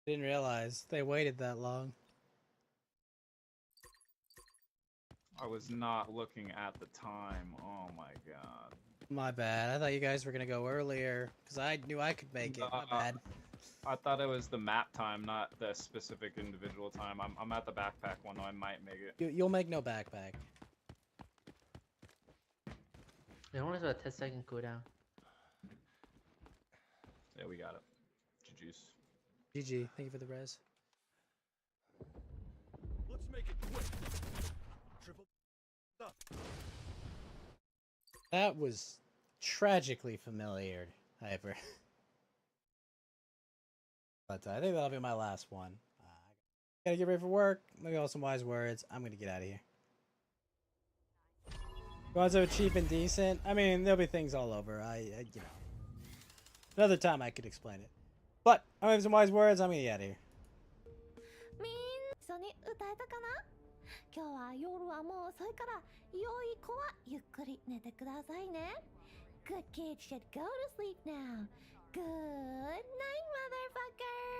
Didn't realize they waited that long. I was not looking at the time. Oh my god. My bad. I thought you guys were gonna go earlier because I knew I could make it. My bad. I thought it was the map time, not the specific individual time. I'm at the backpack one, though I might make it. You'll make no backpack. It only has a 10-second cooldown. Yeah, we got it. GG's. GG. Thank you for the res. Let's make it quick. Triple up. That was tragically familiar, Hyper. But I think that'll be my last one. Gotta get ready for work. Maybe all some wise words. I'm gonna get out of here. You want something cheap and decent? I mean, there'll be things all over. You know, another time I could explain it. But I'm gonna have some wise words. I'm gonna get out of here. みんな一緒に歌えたかな？今日は夜はもう遅いから良い子はゆっくり寝てくださいね。Good kids should go to sleep now. Good night, motherfuckers!